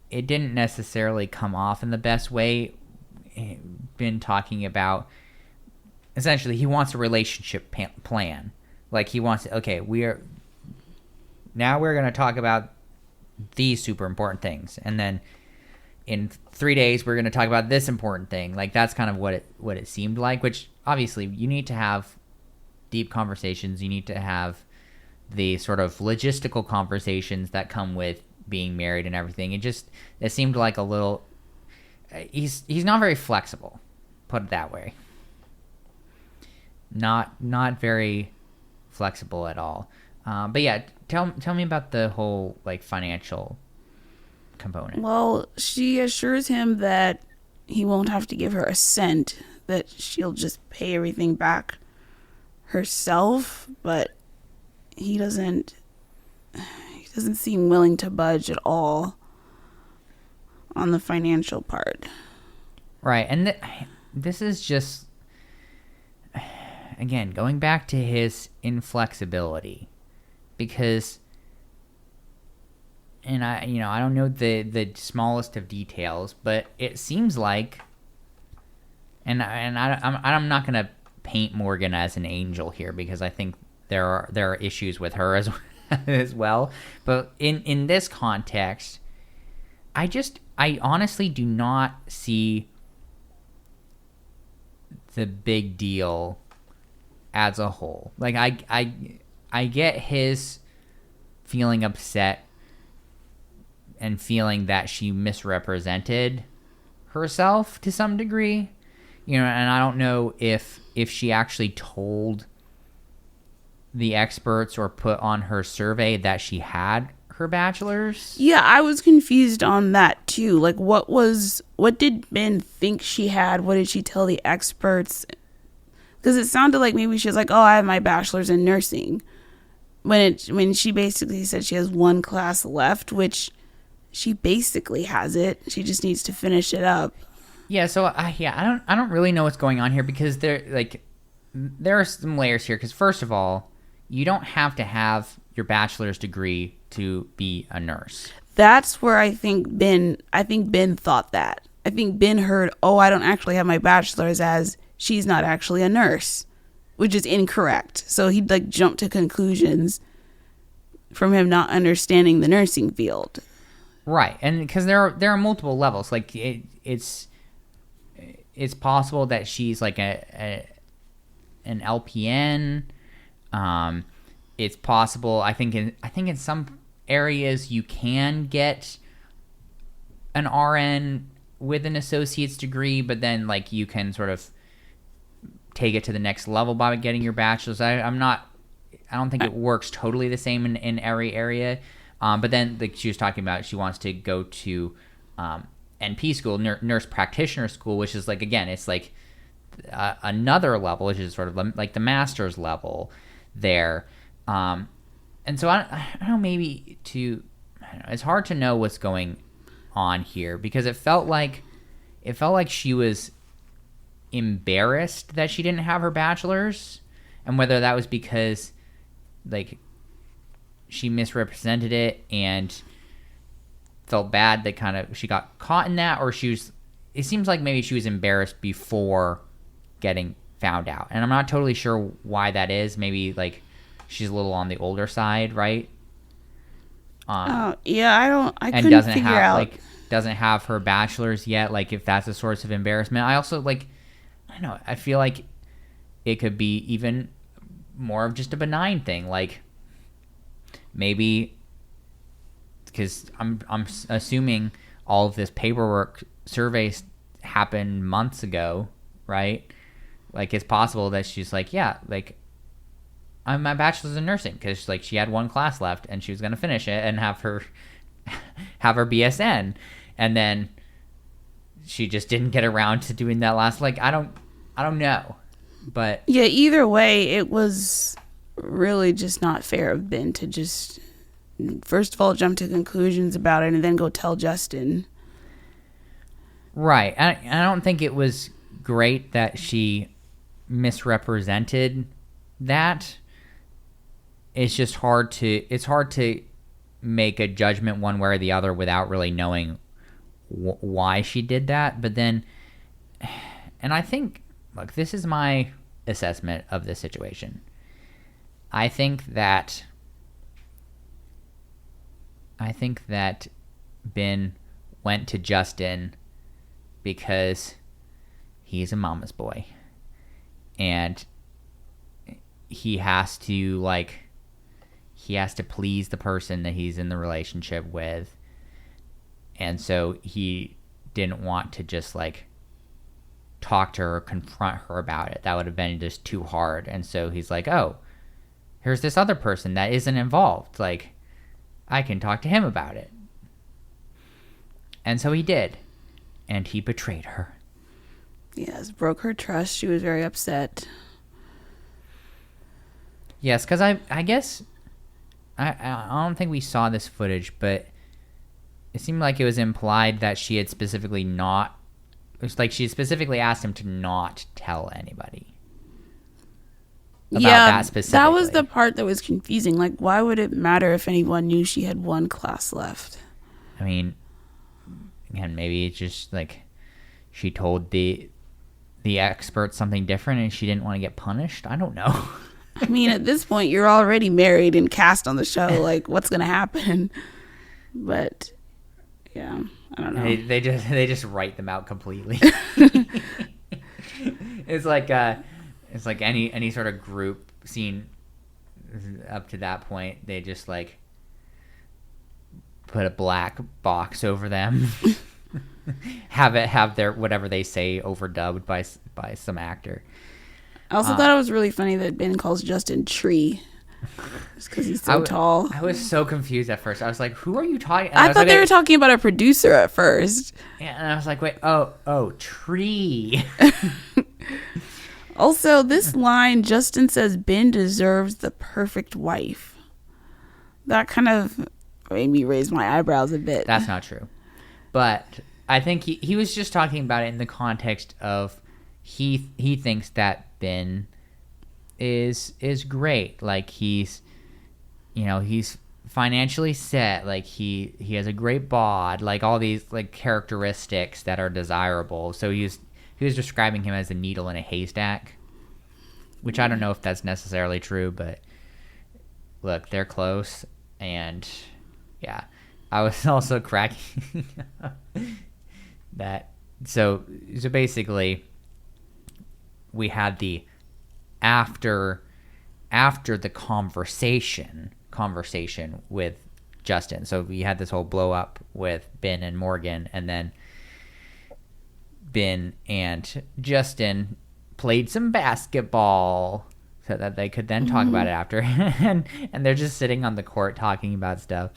it didn't necessarily come off in the best way. Been talking about essentially he wants a relationship plan. Like he wants, okay, we're going to talk about these super important things, and then in 3 days we're going to talk about this important thing. Like that's kind of what it seemed like, which obviously you need to have deep conversations. You need to have the sort of logistical conversations that come with being married and everything. It seemed like a little, he's not very flexible, put it that way. Not very flexible at all. But yeah, tell me about the whole like financial component.
Well, she assures him that he won't have to give her a cent, that she'll just pay everything back herself, but he doesn't seem willing to budge at all on the financial part.
Right, and this is just, again, going back to his inflexibility, because, and I don't know the smallest of details, but it seems like, I'm not gonna paint Morgan as an angel here, because I think there are issues with her as well. But in this context, I honestly do not see the big deal as a whole. Like I get his feeling upset and feeling that she misrepresented herself to some degree, and I don't know if she actually told the experts or put on her survey that she had her bachelor's.
Yeah, I was confused on that too. Like, what did Binh think she had? What did she tell the experts? Because it sounded like maybe she was like, "Oh, I have my bachelor's in nursing," when she basically said she has one class left, which she basically has it. She just needs to finish it up.
Yeah. So I don't really know what's going on here, because there are some layers here. Because first of all, you don't have to have your bachelor's degree to be a nurse.
That's where I think Binh thought that. I think Binh heard, "Oh, I don't actually have my bachelor's," as she's not actually a nurse, which is incorrect. So he'd like jump to conclusions from him not understanding the nursing field.
Right, and because there are multiple levels. Like it's possible that she's like an LPN. It's possible. I think in some areas you can get an RN with an associate's degree, but then like you can sort of take it to the next level by getting your bachelor's. I don't think it works totally the same in every area. But then like she was talking about, she wants to go to NP school, nurse practitioner school, which is like, again, it's like another level, which is sort of like the master's level there. And so I don't know, maybe it's hard to know what's going on here, because it felt like she was embarrassed that she didn't have her bachelor's, and whether that was because like she misrepresented it and felt bad that kind of she got caught in that, or it seems like maybe she was embarrassed before getting found out. And I'm not totally sure why that is. Maybe like she's a little on the older side, right?
Yeah, I couldn't figure out.
Like, doesn't have her bachelor's yet. Like, if that's a source of embarrassment. I also I don't know. I feel like it could be even more of just a benign thing. Like, maybe because I'm assuming all of this paperwork surveys happened months ago, right? Like, it's possible that she's like, yeah, like, I'm my bachelor's in nursing, because like she had one class left and she was going to finish it and have her BSN, and then she just didn't get around to doing that last. Like, I don't know, but
yeah, either way, it was really just not fair of Binh to just first of all jump to conclusions about it and then go tell Justin.
Right. I don't think it was great that she misrepresented that. It's just hard to make a judgment one way or the other without really knowing why she did that. But then, and I think, look, this is my assessment of the situation. I think that Binh went to Justin because he's a mama's boy, and he has to please the person that he's in the relationship with, and so he didn't want to just talk to her or confront her about it. That would have been just too hard. And so he's like, oh, here's this other person that isn't involved, I can talk to him about it. And so he did, and he betrayed her.
Yes, broke her trust. She was very upset.
Yes, because I guess I don't think we saw this footage, but it seemed like it was implied that she had specifically not. It was like she had specifically asked him to not tell anybody about that specifically.
That was the part that was confusing. Why would it matter if anyone knew she had one class left?
I mean, again, maybe it's just she told the expert something different and she didn't want to get punished. I don't know.
I mean, at this point, you're already married and cast on the show. What's going to happen? But, yeah, I don't know.
They just write them out completely. It's like any sort of group scene up to that point. They just put a black box over them. have their whatever they say overdubbed by some actor.
I also thought it was really funny that Binh calls Justin Tree. Just because he's so tall.
I was so confused at first. I was like, who are you talking?
I thought they were talking about a producer at first.
Yeah, and I was like, wait, oh, Tree.
Also, this line, Justin says Binh deserves the perfect wife. That kind of made me raise my eyebrows a bit.
That's not true. But I think he was just talking about it in the context of he thinks that Binh is great. He's financially set. He has a great bod. All these characteristics that are desirable. So he was describing him as a needle in a haystack, which I don't know if that's necessarily true, but look, they're close, and yeah, I was also cracking that. So basically, we had the after the conversation with Justin. So we had this whole blow up with Binh and Morgan, and then Binh and Justin played some basketball so that they could then talk about it after. and they're just sitting on the court talking about stuff.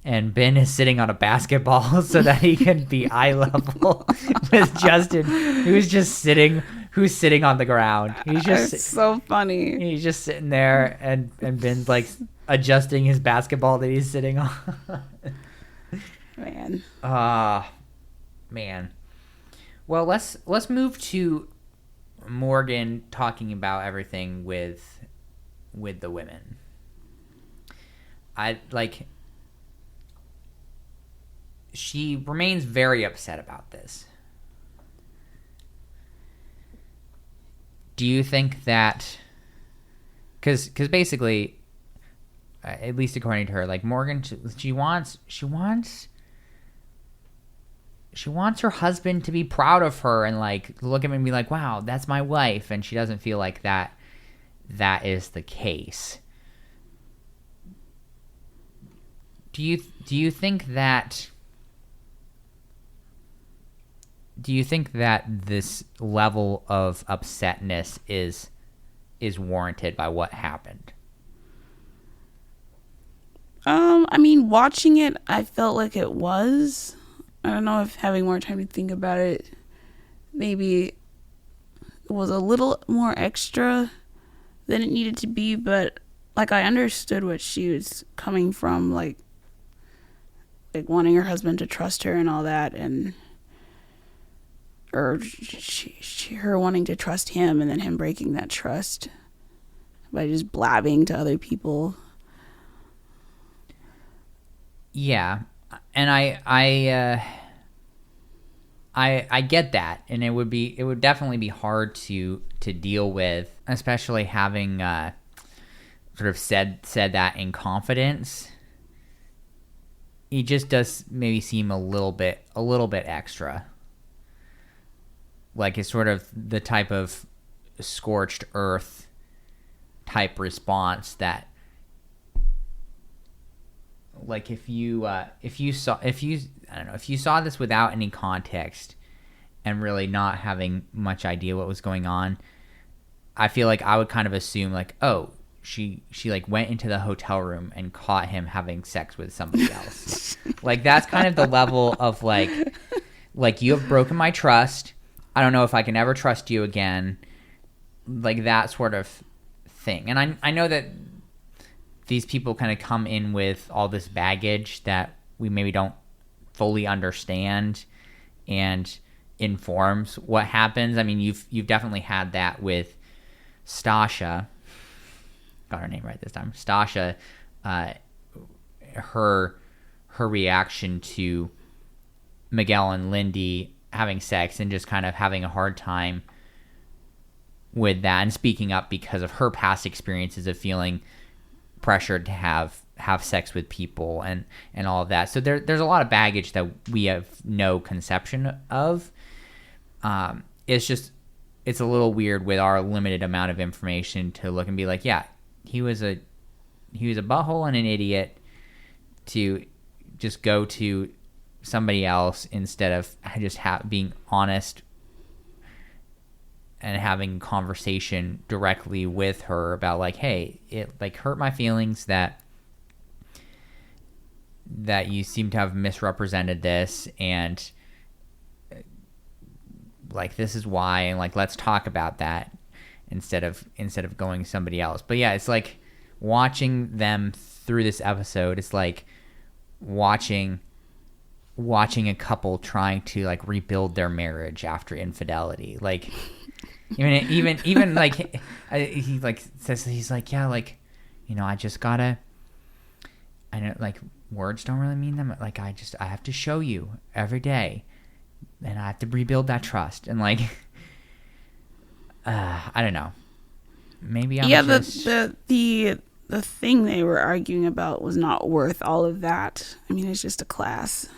And Binh is sitting on a basketball so that he can be eye level with Justin, who's sitting on the ground.
It's so funny.
He's just sitting there, and Binh's adjusting his basketball that he's sitting on.
Man.
Man. Well, let's move to Morgan talking about everything with the women. She remains very upset about this. Do you think that... Because basically, at least according to her, Morgan, she wants her husband to be proud of her and look at him and be like, wow, that's my wife. And she doesn't feel like that is the case. Do you think that this level of upsetness is warranted by what happened?
I mean, watching it, I felt like it was. I don't know if having more time to think about it, maybe it was a little more extra than it needed to be, but I understood what she was coming from, wanting her husband to trust her and all that, and or her wanting to trust him and then him breaking that trust by just blabbing to other people. Yeah,
and I I get that, and it would definitely be hard to deal with, especially having sort of said that in confidence. He just does maybe seem a little bit extra. Like it's sort of the type of scorched earth type response that, like, if you saw this without any context and really not having much idea what was going on, I feel like I would kind of assume like, oh, she like went into the hotel room and caught him having sex with somebody else. Like that's kind of the level of like you have broken my trust. I don't know if I can ever trust you again. Like that sort of thing. And I know that these people kind of come in with all this baggage that we maybe don't fully understand and informs what happens. I mean, you've definitely had that with Stacia. Got her name right this time. Stacia, her reaction to Miguel and Lindy having sex and just kind of having a hard time with that and speaking up because of her past experiences of feeling pressured to have sex with people and all of that. So there's a lot of baggage that we have no conception of. It's a little weird with our limited amount of information to look and be like, yeah, he was a butthole and an idiot to just go to somebody else instead of just being honest and having conversation directly with her about like, hey, it like hurt my feelings that you seem to have misrepresented this, and like this is why, and like let's talk about that instead of going to somebody else. But yeah, it's like watching them through this episode. It's like watching a couple trying to like rebuild their marriage after infidelity. Like even like he like says, he's like, yeah, like, you know, I know like words don't really mean them. Like I have to show you every day, and I have to rebuild that trust. And like, I don't know. Maybe I'm just...
the thing they were arguing about was not worth all of that. I mean, it's just a class.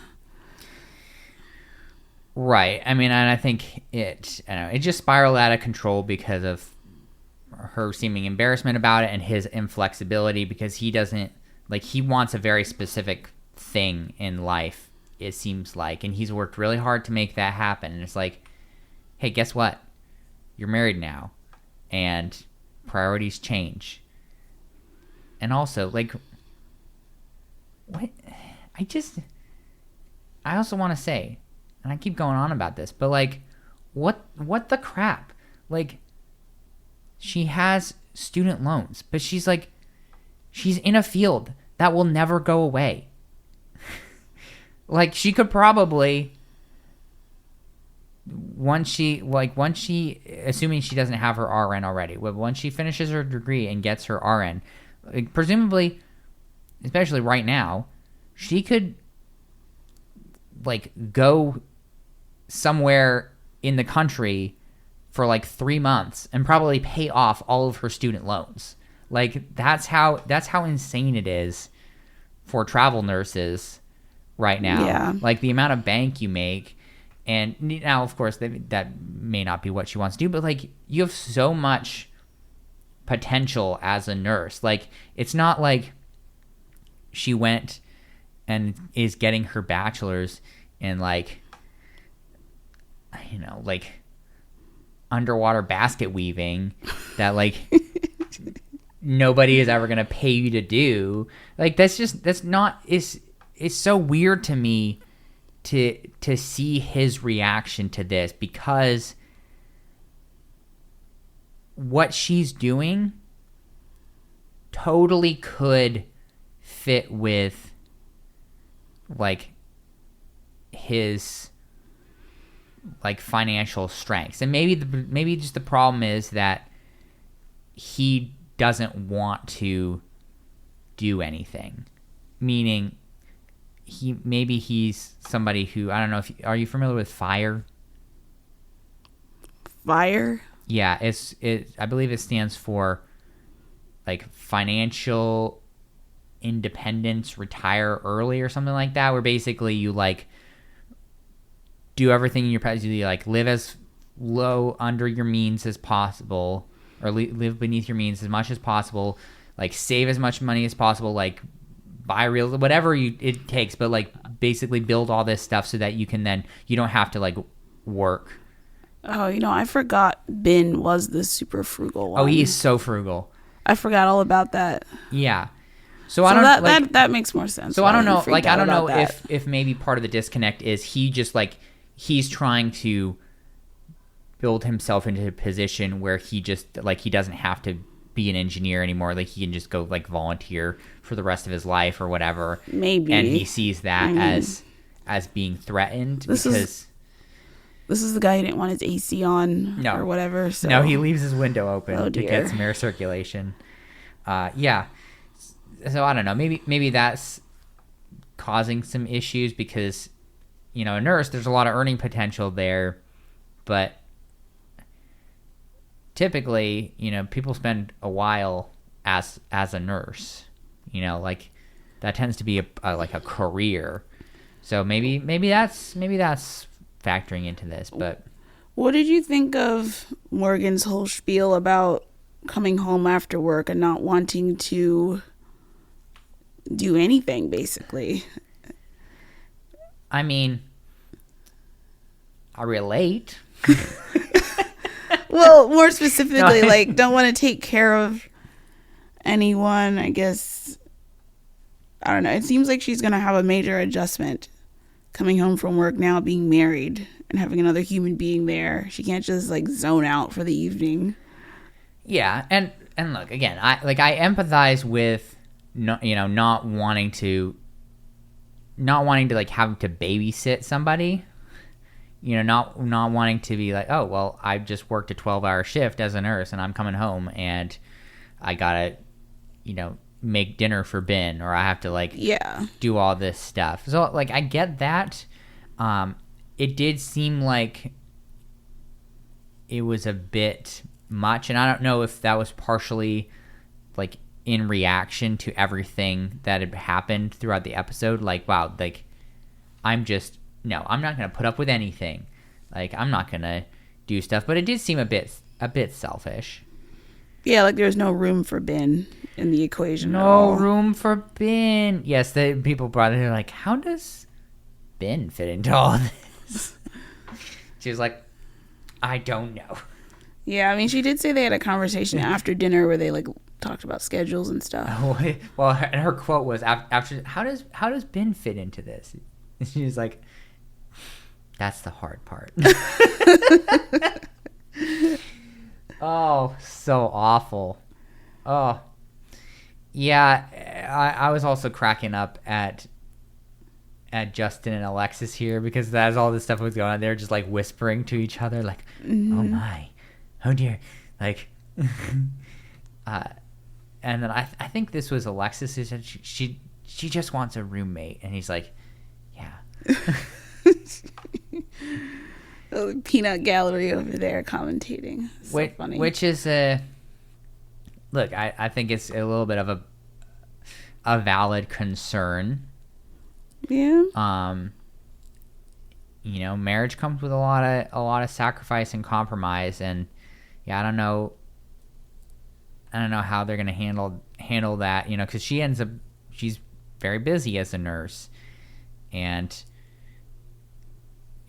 Right. I mean, and I think it just spiraled out of control because of her seeming embarrassment about it and his inflexibility, because he doesn't, like, he wants a very specific thing in life, it seems like, and he's worked really hard to make that happen. And it's like, hey, guess what? You're married now, and priorities change. And also, like, what? I also want to say, and I keep going on about this, but like, what the crap? Like, she has student loans, but she's in a field that will never go away. Like, she could probably, once she, assuming she doesn't have her RN already, once she finishes her degree and gets her RN, like, presumably, especially right now, she could, like, go somewhere in the country for like 3 months and probably pay off all of her student loans. Like, that's how insane it is for travel nurses right now.
Yeah.
Like, the amount of bank you make. And now, of course, that may not be what she wants to do, but like, you have so much potential as a nurse. Like, it's not like she went and is getting her bachelor's in, like, you know, like, underwater basket weaving that, like, nobody is ever gonna pay you to do. Like, it's so weird to me to see his reaction to this, because what she's doing totally could fit with, like, his, like, financial strengths. And maybe just the problem is that he doesn't want to do anything, meaning he's somebody who, I don't know if are you familiar with FIRE?
Fire?
Yeah, I believe it stands for like financial independence, retire early or something like that, where basically you like do everything in your power, you like live as low under your means as possible, or live beneath your means as much as possible, like save as much money as possible, like buy real whatever it takes, but like basically build all this stuff so that you don't have to like work.
Oh, I forgot Binh was the super frugal one.
Oh, he is so frugal.
I forgot all about that.
Yeah. So I don't
that makes more sense.
So I don't know, like I don't know if maybe part of the disconnect is he just like he's trying to build himself into a position where he just like he doesn't have to be an engineer anymore, like he can just go like volunteer for the rest of his life or whatever.
Maybe.
And he sees that as being threatened because
this is the guy who didn't want his AC on or whatever. So.
No, he leaves his window open to
dear.
get some air circulation. Yeah. So I don't know. Maybe that's causing some issues because, a nurse, there's a lot of earning potential there, but typically, people spend a while as a nurse. Like that tends to be a career. So maybe that's factoring into this. But
what did you think of Morgan's whole spiel about coming home after work and not wanting to do anything, basically?
I mean, I relate.
Well, more specifically, like, don't want to take care of anyone, I guess. I don't know. It seems like she's going to have a major adjustment coming home from work now, being married and having another human being there. She can't just, like, zone out for the evening.
Yeah, and look, again, I empathize with not wanting to like have to babysit somebody, not wanting to be like, oh well, I just worked a 12-hour shift as a nurse and I'm coming home and I gotta make dinner for Binh, or I have to like do all this stuff. So like I get that. It did seem like it was a bit much, and I don't know if that was partially like in reaction to everything that had happened throughout the episode. Like, wow, like I'm not gonna put up with anything. Like I'm not gonna do stuff. But it did seem a bit selfish.
Yeah, like there's no room for Binh in the equation.
No room for Binh. Yes, the people brought it. They're like, how does Binh fit into all this? She was like, I don't know.
Yeah, I mean, she did say they had a conversation after dinner where they like talked about schedules and stuff.
Well, her quote was after, how does Binh fit into this? And she was like, that's the hard part. Oh, so awful. Oh, yeah. I was also cracking up at Justin and Alexis here because as all this stuff was going on, they're just like whispering to each other, like, "Oh my, oh dear," like. And then I think this was Alexis who said she just wants a roommate, and he's like, yeah.
Oh, the peanut gallery over there commentating. So funny.
Which is look, I think it's a little bit of a valid concern.
Yeah.
Marriage comes with a lot of sacrifice and compromise, and yeah, I don't know how they're gonna handle that, because she's very busy as a nurse, and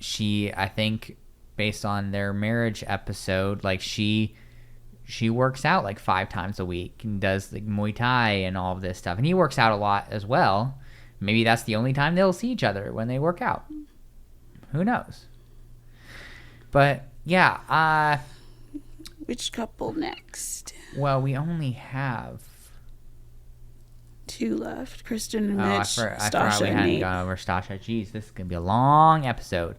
she, I think, based on their marriage episode, like she works out like 5 times a week and does like Muay Thai and all of this stuff, and he works out a lot as well. Maybe that's the only time they'll see each other, when they work out. Who knows? But yeah,
which couple next?
Well, we only have
2 left. Kristen and Mitch.
I forgot we hadn't gone over Stacia. Jeez, this is gonna be a long episode.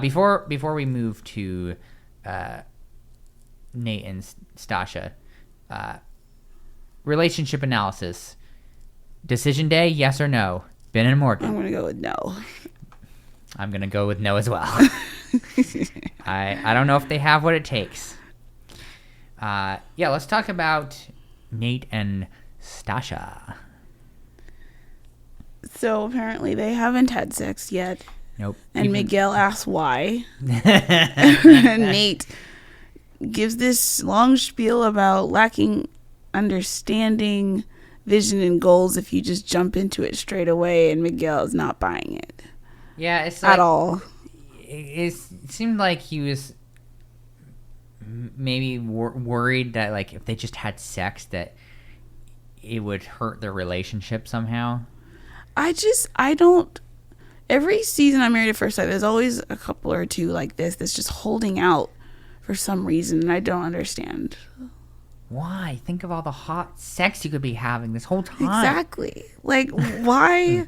Before we move to Nate and Stacia, relationship analysis. Decision day, yes or no? Binh and
I'm
Morgan.
going to go with no.
I'm going to go with no as well. I don't know if they have what it takes. Let's talk about Nate and Stacia.
So apparently they haven't had sex yet.
Nope.
And Miguel asks why. And Nate gives this long spiel about lacking understanding, vision, and goals if you just jump into it straight away, and Miguel is not buying it.
Yeah, it's like,
at all.
It seemed like he was maybe worried that, like, if they just had sex, that it would hurt their relationship somehow. I don't. Every season on Married at First Sight, there's always a couple or two like this that's just holding out for some reason, and I don't understand. Why? Think of all the hot sex you could be having this whole time.
Exactly. Like, why?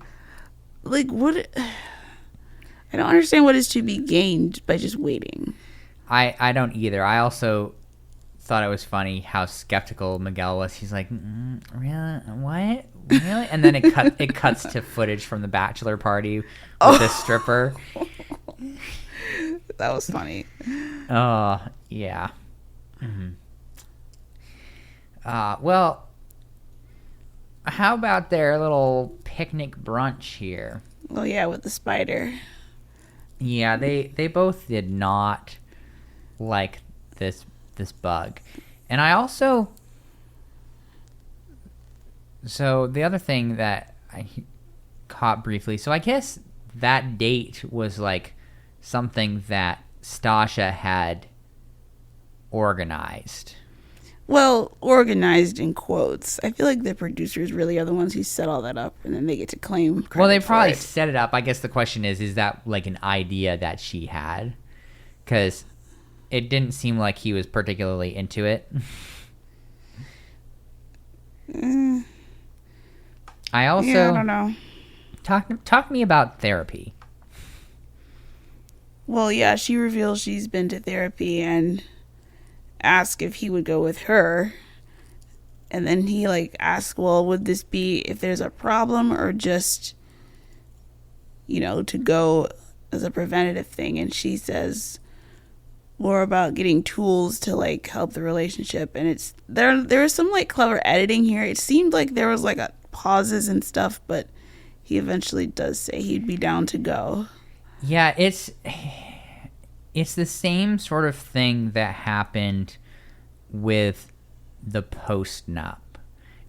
Like, what? I don't understand what is to be gained by just waiting.
I don't either. I also thought it was funny how skeptical Miguel was. He's like, really? What? Really? And then it cuts to footage from the bachelor party with the stripper.
That was funny.
Oh, yeah. Mm-hmm. Well, how about their little picnic brunch here?
Oh, yeah, with the spider.
Yeah, they both did not like this bug. And I also... So, the other thing that I caught briefly... So, I guess that date was, like, something that Stacia had organized.
Well, organized in quotes. I feel like the producers really are the ones who set all that up, and then they get to claim credit.
Well, they probably
for it.
set it up. I guess the question is that like an idea that she had? Because it didn't seem like he was particularly into it. I also...
Yeah, I don't know.
Talk to me about therapy.
Well, yeah, she reveals she's been to therapy and asks if he would go with her. And then he, like, asks, well, would this be if there's a problem or just, you know, to go as a preventative thing? And she says more about getting tools to, like, help the relationship. And it's there was some, like, clever editing here. It seemed like there was, like, pauses and stuff, but he eventually does say he'd be down to go.
Yeah, it's the same sort of thing that happened with the post-nup.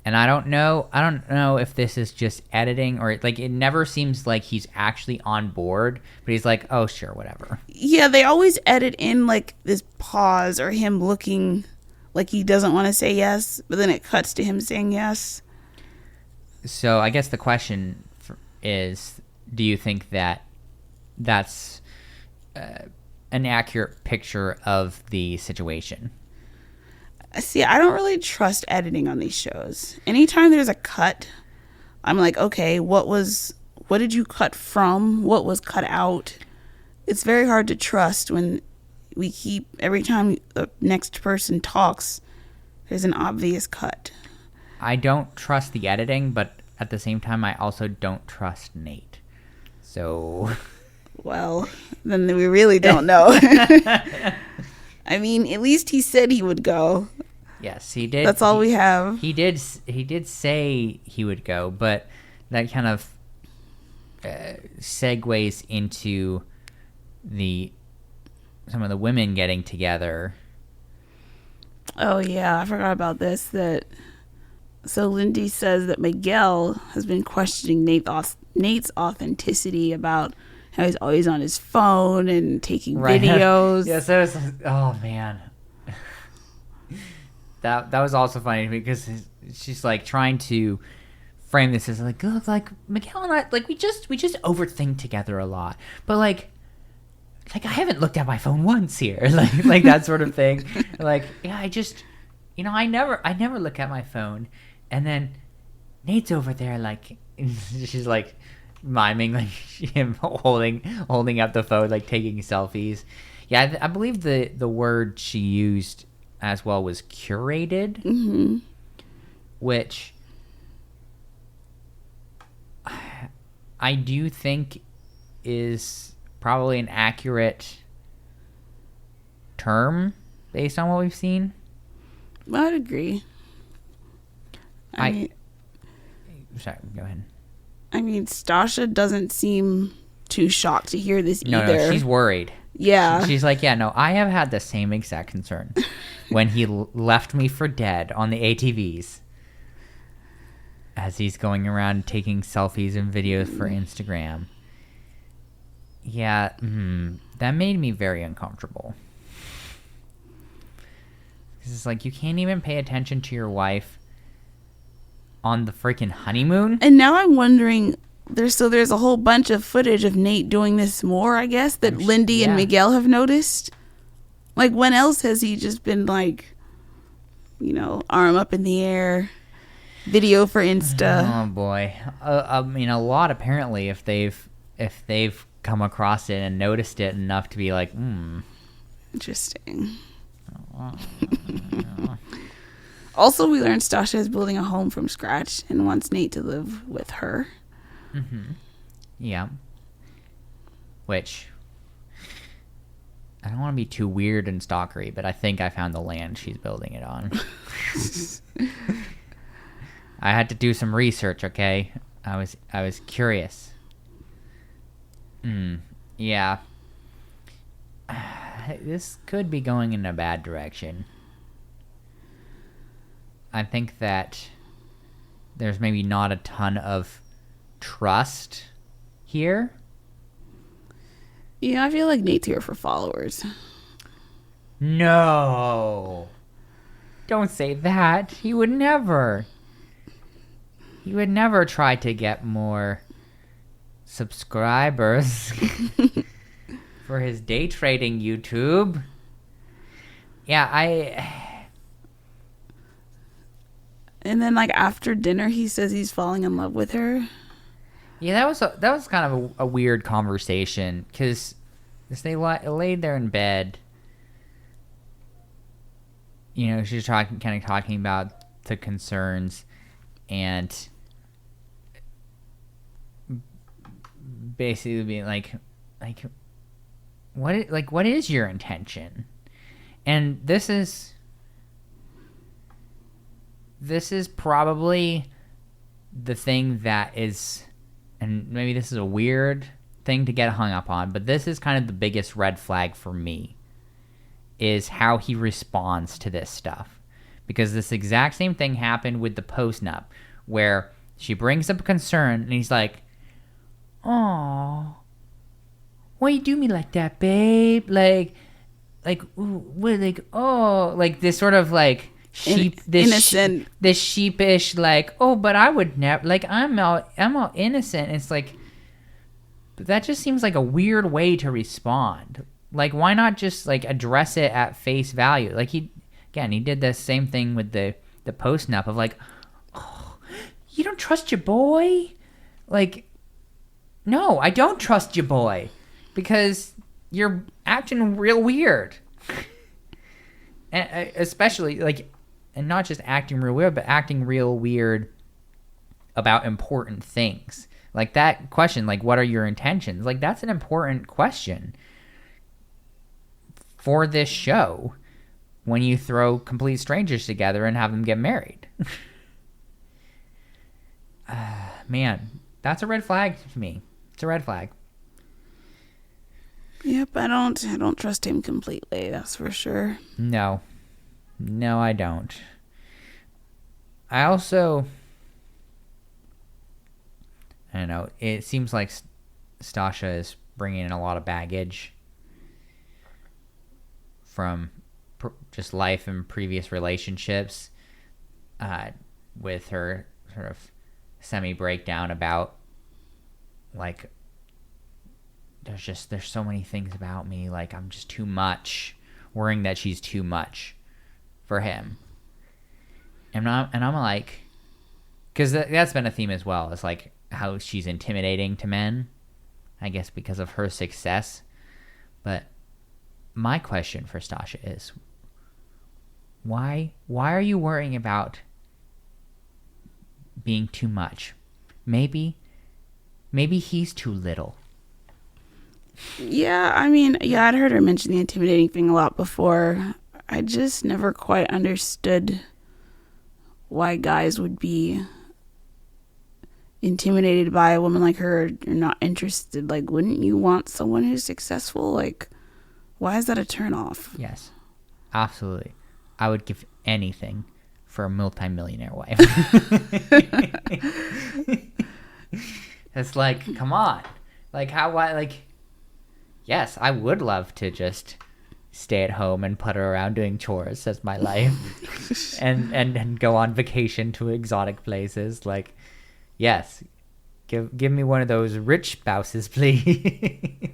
And I don't know if this is just editing or like it never seems like he's actually on board, but he's like, "Oh, sure, whatever."
Yeah, they always edit in like this pause or him looking like he doesn't want to say yes, but then it cuts to him saying yes.
So, I guess the question is, do you think that that's an accurate picture of the situation?
See, I don't really trust editing on these shows. Anytime there's a cut, I'm like, okay, what did you cut from? What was cut out? It's very hard to trust when we keep, every time the next person talks, there's an obvious cut.
I don't trust the editing, but at the same time, I also don't trust Nate. So...
Well, then we really don't know. I mean, at least he said he would go.
Yes, he did.
That's all we have.
He did say he would go, but that kind of segues into some of the women getting together.
Oh yeah, I forgot about this. So Lindy says that Miguel has been questioning Nate's authenticity about how he's always on his phone and taking videos.
Yes, that was, oh man. That was also funny because she's like trying to frame this as like, look, like Miguel and I, like we just overthink together a lot, but like I haven't looked at my phone once here, like that sort of thing. Like, yeah, I just, I never look at my phone, and then Nate's over there like she's like miming like him holding up the phone, like taking selfies. Yeah, I believe the word she used as well was curated, which I do think is probably an accurate term based on what we've seen.
I'd agree.
Sorry, go ahead.
I mean, Stacia doesn't seem too shocked to hear this either.
No, she's worried.
Yeah.
She's like, yeah, no, I have had the same exact concern when he left me for dead on the ATVs as he's going around taking selfies and videos for Instagram. Yeah, that made me very uncomfortable. It's like, you can't even pay attention to your wife on the freaking honeymoon.
And now I'm wondering, there's a whole bunch of footage of Nate doing this more, I guess, that Lindy and Miguel have noticed. Like, when else has he just been like, arm up in the air, video for Insta?
Oh boy. I mean, a lot apparently, if they've come across it and noticed it enough to be like,
Interesting. Also, we learned Stacia is building a home from scratch and wants Nate to live with her.
Yeah. Which, I don't want to be too weird and stalkery, but I think I found the land she's building it on. I had to do some research, okay? I was curious. Yeah. This could be going in a bad direction. I think that there's maybe not a ton of trust here.
Yeah, I feel like Nate's here for followers.
No. Don't say that. He would never. He would never try to get more subscribers for his day trading YouTube. Yeah,
And then, like, after dinner, he says he's falling in love with her.
Yeah, that was kind of a weird conversation, because they laid there in bed. She's kind of talking about the concerns, and basically being like, what is your intention? And this is probably the thing that is, and maybe this is a weird thing to get hung up on, but this is kind of the biggest red flag for me, is how he responds to this stuff. Because this exact same thing happened with the post-nup, where she brings up a concern, and he's like, "Oh, why you do me like that, babe? Like, this sort of like
innocent,
this sheepish, like, oh, but I would never, like, I'm all innocent." It's like, but that just seems like a weird way to respond. Like, why not just like address it at face value? Like, he did the same thing with the post-nup of like, "Oh, you don't trust your boy?" Like, no, I don't trust your boy, because you're acting real weird. And especially, like, and not just acting real weird, but acting real weird about important things. Like, that question, like, what are your intentions? Like, that's an important question for this show when you throw complete strangers together and have them get married. Man, that's a red flag to me. It's a red flag.
Yep, I don't trust him completely, that's for sure.
No, I don't. I also, I don't know, it seems like Stacia is bringing in a lot of baggage from just life and previous relationships, with her sort of semi-breakdown about, like, there's so many things about me, like, I'm just too much, worrying that she's too much for him. And I'm like, because that's been a theme as well, is like how she's intimidating to men, I guess because of her success. But my question for Stacia is, why are you worrying about being too much? Maybe maybe he's too little.
Yeah, I mean, yeah, I'd heard her mention the intimidating thing a lot before. I just never quite understood why guys would be intimidated by a woman like her or not interested. Like, wouldn't you want someone who's successful? Like, why is that a turnoff?
Yes, absolutely. I would give anything for a multi-millionaire wife. It's like, come on. Like, yes, I would love to just stay at home and putter around doing chores as my life and go on vacation to exotic places. Like, yes, give me one of those rich spouses, please.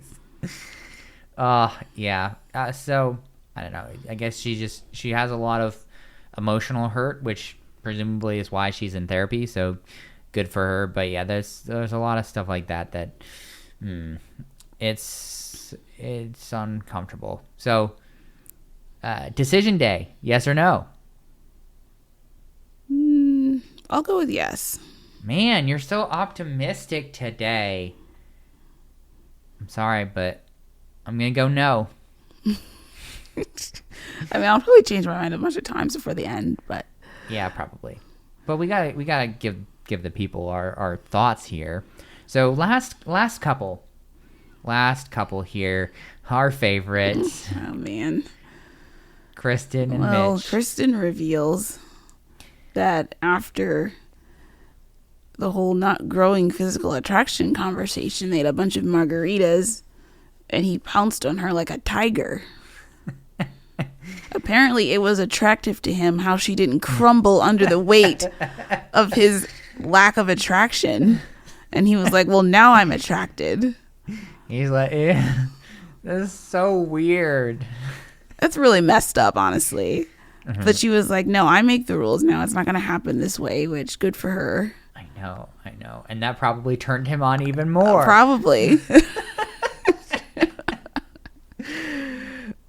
Yeah. So I don't know. I guess she has a lot of emotional hurt, which presumably is why she's in therapy. So good for her. But yeah, there's a lot of stuff like that it's uncomfortable. So decision day, yes or no?
I'll go with yes.
Man, you're so optimistic today. I'm sorry, but I'm gonna go no.
I mean, I'll probably change my mind a bunch of times before the end, but
yeah, probably. But we gotta give the people our thoughts here. So last couple here, our favorites.
Oh man,
Kristen and Mitch.
Kristen reveals that after the whole not growing physical attraction conversation, they had a bunch of margaritas, and he pounced on her like a tiger. Apparently, it was attractive to him how she didn't crumble under the weight of his lack of attraction. And he was like, well, now I'm attracted.
He's like, yeah, this is so weird.
That's really messed up, honestly. Mm-hmm. But she was like, no, I make the rules now. It's not going to happen this way, which good for her.
I know. And that probably turned him on even more.
Probably.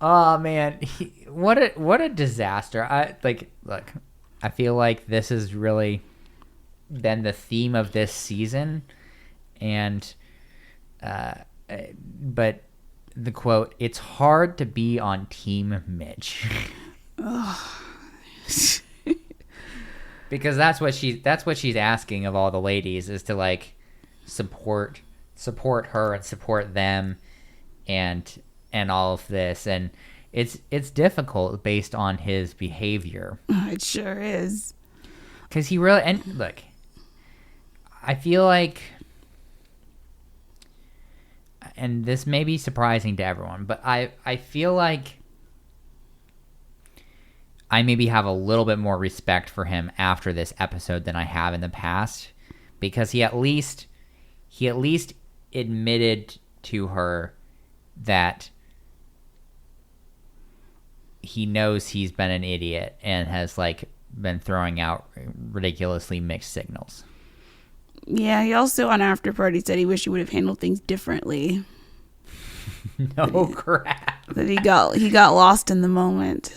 Oh, man. What a disaster. Look, I feel like this has really been the theme of this season. And, but the quote, it's hard to be on Team Mitch. Because that's what she's asking of all the ladies, is to like support her and support them and all of this, and it's difficult based on his behavior.
It sure is.
Because he really, and look, I feel like, and this may be surprising to everyone, but I feel like I maybe have a little bit more respect for him after this episode than I have in the past, because he at least admitted to her that he knows he's been an idiot and has like been throwing out ridiculously mixed signals.
Yeah, he also on After Party said he wished he would have handled things differently.
No crap.
That he got lost in the moment.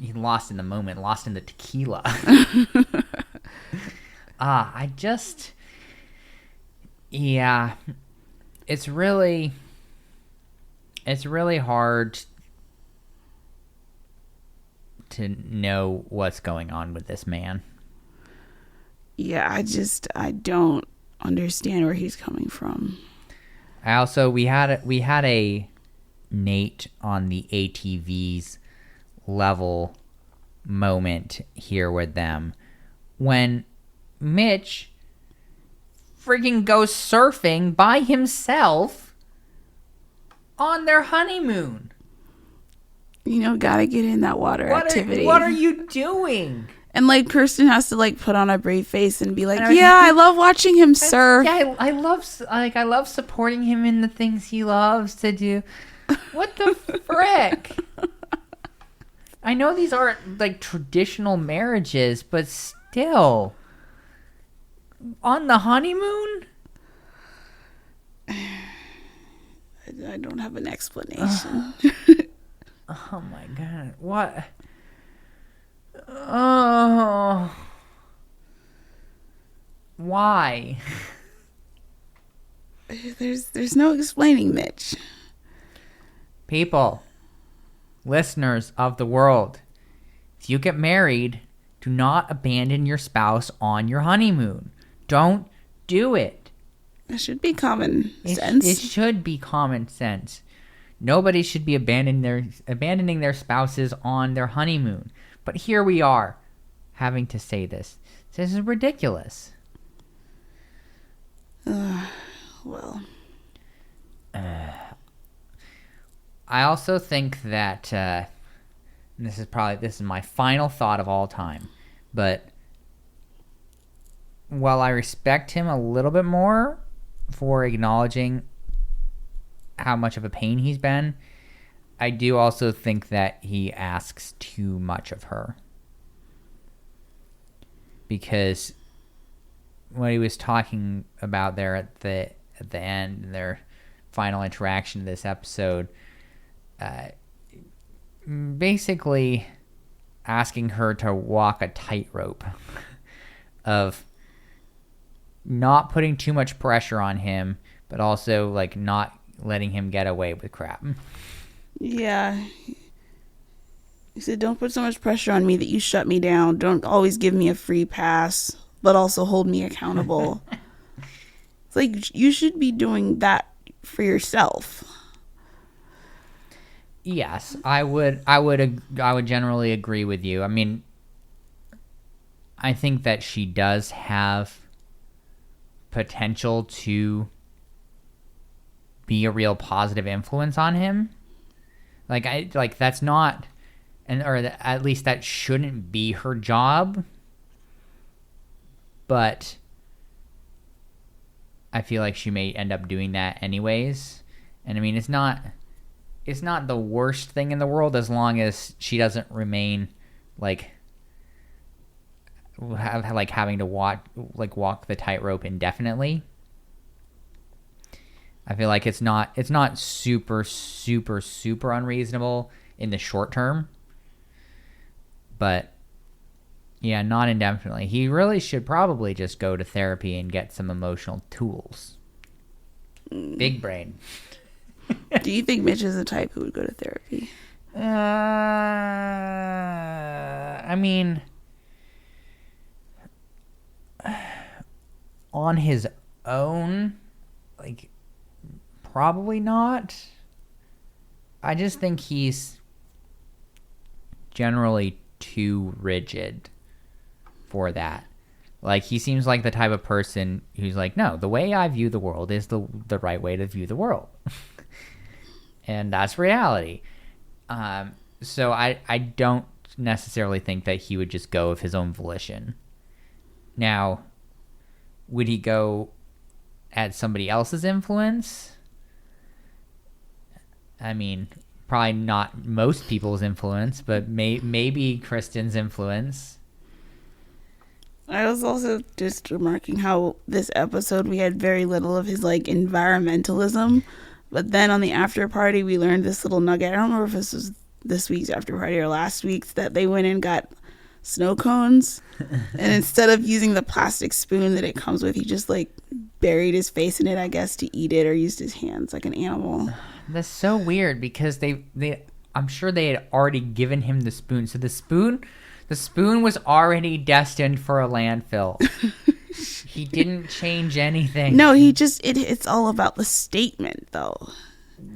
He lost in the moment, lost in the tequila. Yeah, it's really hard to know what's going on with this man.
Yeah, I don't understand where he's coming from.
We had a Nate on the ATVs level moment here with them when Mitch freaking goes surfing by himself on their honeymoon.
You know, gotta get in that water activity.
What are you doing?
And like Kirsten has to like put on a brave face and be like, yeah, I love watching him surf.
Yeah, I love supporting him in the things he loves to do. What the frick? I know these aren't like traditional marriages, but still, on the honeymoon?
I don't have an explanation.
Oh my god, what? Oh, Why?
There's no explaining, Mitch.
People, listeners of the world, if you get married, do not abandon your spouse on your honeymoon. Don't do it.
It should be common sense.
It should be common sense. Nobody should be abandoning their spouses on their honeymoon. But here we are, having to say this. This is ridiculous.
Well.
I also think that, this is my final thought of all time, but while I respect him a little bit more for acknowledging how much of a pain he's been, I do also think that he asks too much of her. Because what he was talking about there at the end, in their final interaction of this episode, basically asking her to walk a tightrope of not putting too much pressure on him, but also like not letting him get away with crap.
Yeah. He said, don't put so much pressure on me that you shut me down. Don't always give me a free pass, but also hold me accountable. It's like, you should be doing that for yourself.
Yes, I would generally agree with you. I mean, I think that she does have potential to be a real positive influence on him. That's not, at least that shouldn't be her job. But I feel like she may end up doing that anyways. And I mean, it's not the worst thing in the world as long as she doesn't remain having to walk the tightrope indefinitely. I feel like it's not super super super unreasonable in the short term, but yeah, not indefinitely. He really should probably just go to therapy and get some emotional tools. Big brain.
Do you think Mitch is the type who would go to therapy?
I mean, on his own, probably not. I just think he's generally too rigid for that. He seems like the type of person who's like, no, the way I view the world is the right way to view the world. And that's reality. So I don't necessarily think that he would just go of his own volition. Now, would he go at somebody else's influence? I mean, probably not most people's influence, but maybe Kristen's influence.
I was also just remarking how this episode we had very little of his environmentalism, but then on the after party we learned this little nugget. I don't remember if this was this week's after party or last week's, that they went and got snow cones, and instead of using the plastic spoon that it comes with, he just buried his face in it, I guess, to eat it, or used his hands like an animal.
That's so weird because they I'm sure they had already given him the spoon. So the spoon was already destined for a landfill. He didn't change anything.
No, he just it's all about the statement though.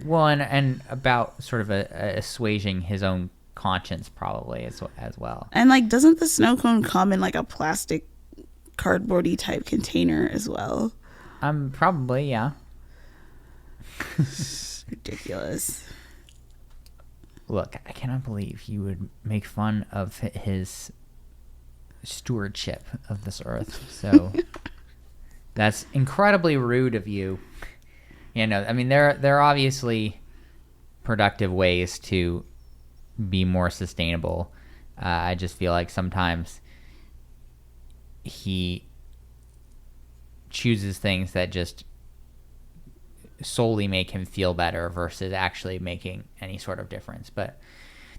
Well, and about sort of assuaging his own conscience probably as well.
And doesn't the snow cone come in a plastic cardboardy type container as well?
Probably, yeah.
Ridiculous.
Look, I cannot believe you would make fun of his stewardship of this earth. So that's incredibly rude of you. I mean, there are obviously productive ways to be more sustainable. I just feel like sometimes he chooses things that just solely make him feel better versus actually making any sort of difference. But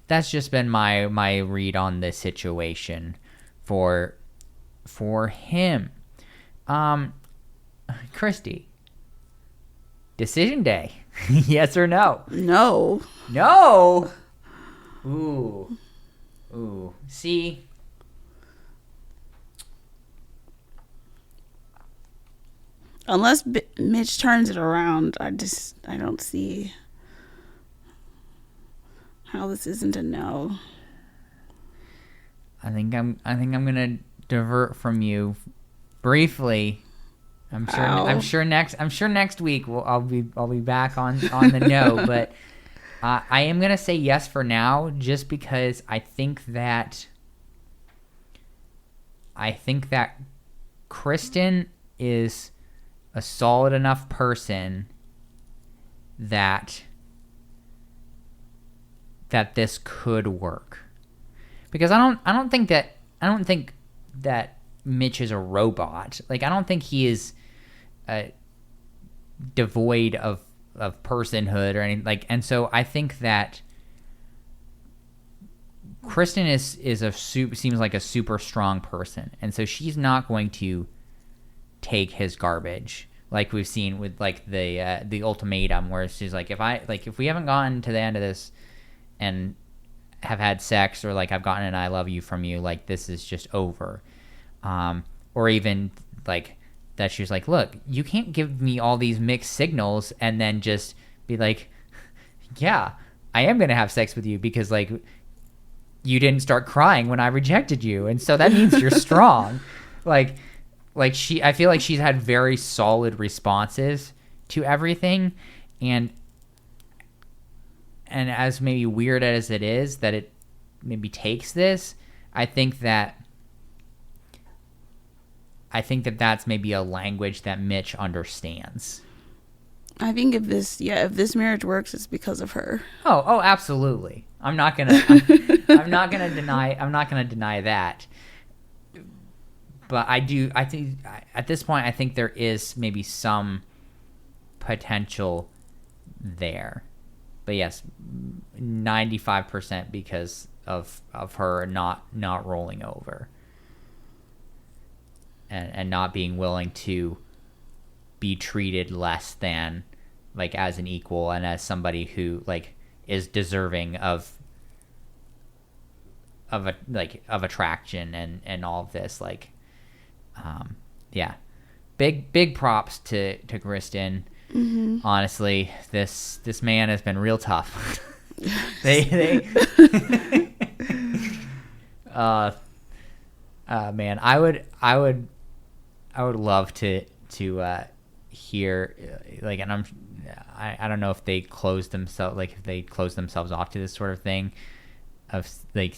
that's just been my read on this situation for him. Christy, decision day. Yes or no?
No.
No. Ooh. See,
Unless Mitch turns it around, I don't see how this isn't a no.
I think I'm gonna divert from you briefly. I'm sure next week I'll be back on the no, but I am gonna say yes for now, just because I think that Kristen is a solid enough person that this could work. Because I don't think that Mitch is a robot. Like, I don't think he is devoid of personhood or anything. Like, and so I think that Kristen seems like a super strong person, and so she's not going to take his garbage like we've seen with like the ultimatum, where she's like, if we haven't gotten to the end of this and have had sex, or like I've gotten an I love you from you, like this is just over. Or even like that she's like, look, you can't give me all these mixed signals and then just be like, yeah, I am gonna have sex with you because like you didn't start crying when I rejected you, and so that means you're strong. I feel like she's had very solid responses to everything, and as maybe weird as it is that it maybe takes this, I think that that's maybe a language that Mitch understands. I
think if this marriage works, it's because of her.
Oh, absolutely. I'm not gonna deny that. But I think at this point, I think there is maybe some potential there. But yes, 95% because of her not rolling over and not being willing to be treated less than like as an equal and as somebody who like is deserving of attraction and all of this, like yeah, big props to Kristen. Mm-hmm. Honestly, this man has been real tough. Man, I would love to hear like, and I don't know if they close themselves off to this sort of thing of like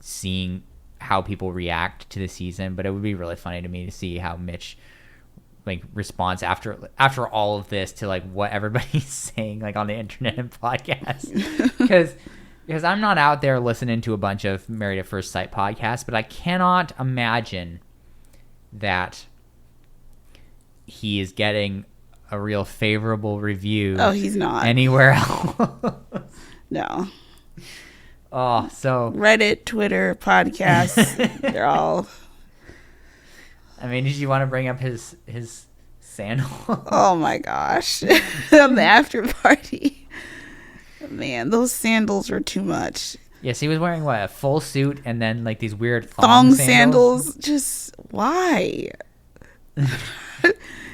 seeing how people react to the season, but it would be really funny to me to see how Mitch like responds after all of this to like what everybody's saying like on the internet and podcasts, because I'm not out there listening to a bunch of Married at First Sight podcasts, but I cannot imagine that he is getting a real favorable review.
Oh, he's not
anywhere else.
No.
Oh, so
Reddit, Twitter, podcasts, they're all.
I mean, did you want to bring up his sandal?
Oh my gosh. On the after party. Man, those sandals are too much.
Yes, he was wearing what, a full suit and then like these weird
thong sandals. Just why?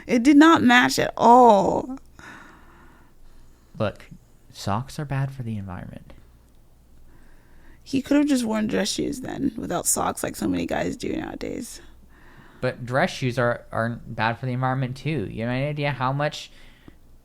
It did not match at all.
Look, socks are bad for the environment.
He could have just worn dress shoes then, without socks, like so many guys do nowadays.
But dress shoes aren't bad for the environment too. You have any idea how much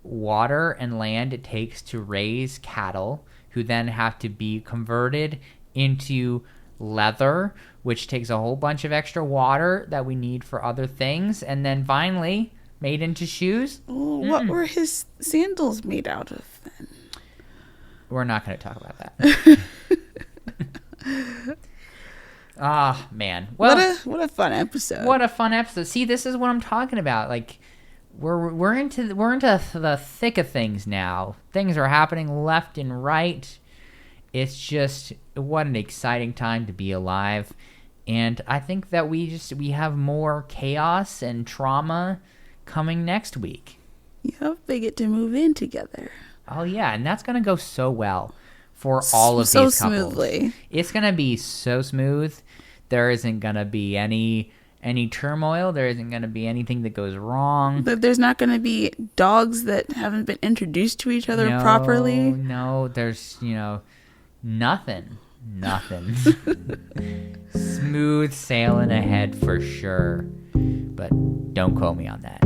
water and land it takes to raise cattle, who then have to be converted into leather, which takes a whole bunch of extra water that we need for other things, and then finally made into shoes?
Oh, what were his sandals made out of then?
We're not going to talk about that. Ah, man. Well,
what a fun episode.
What a fun episode. See, this is what I'm talking about. Like, we're into the thick of things now. Things are happening left and right. It's just, what an exciting time to be alive. And I think that we have more chaos and trauma coming next week.
Yep, they get to move in together.
Oh yeah, and that's gonna go so well for all of these couples.
Smoothly.
It's gonna be so smooth. There isn't gonna be any turmoil. There isn't gonna be anything that goes wrong.
There's not gonna be dogs that haven't been introduced to each other properly.
No, there's nothing. Smooth sailing ahead for sure. But don't quote me on that.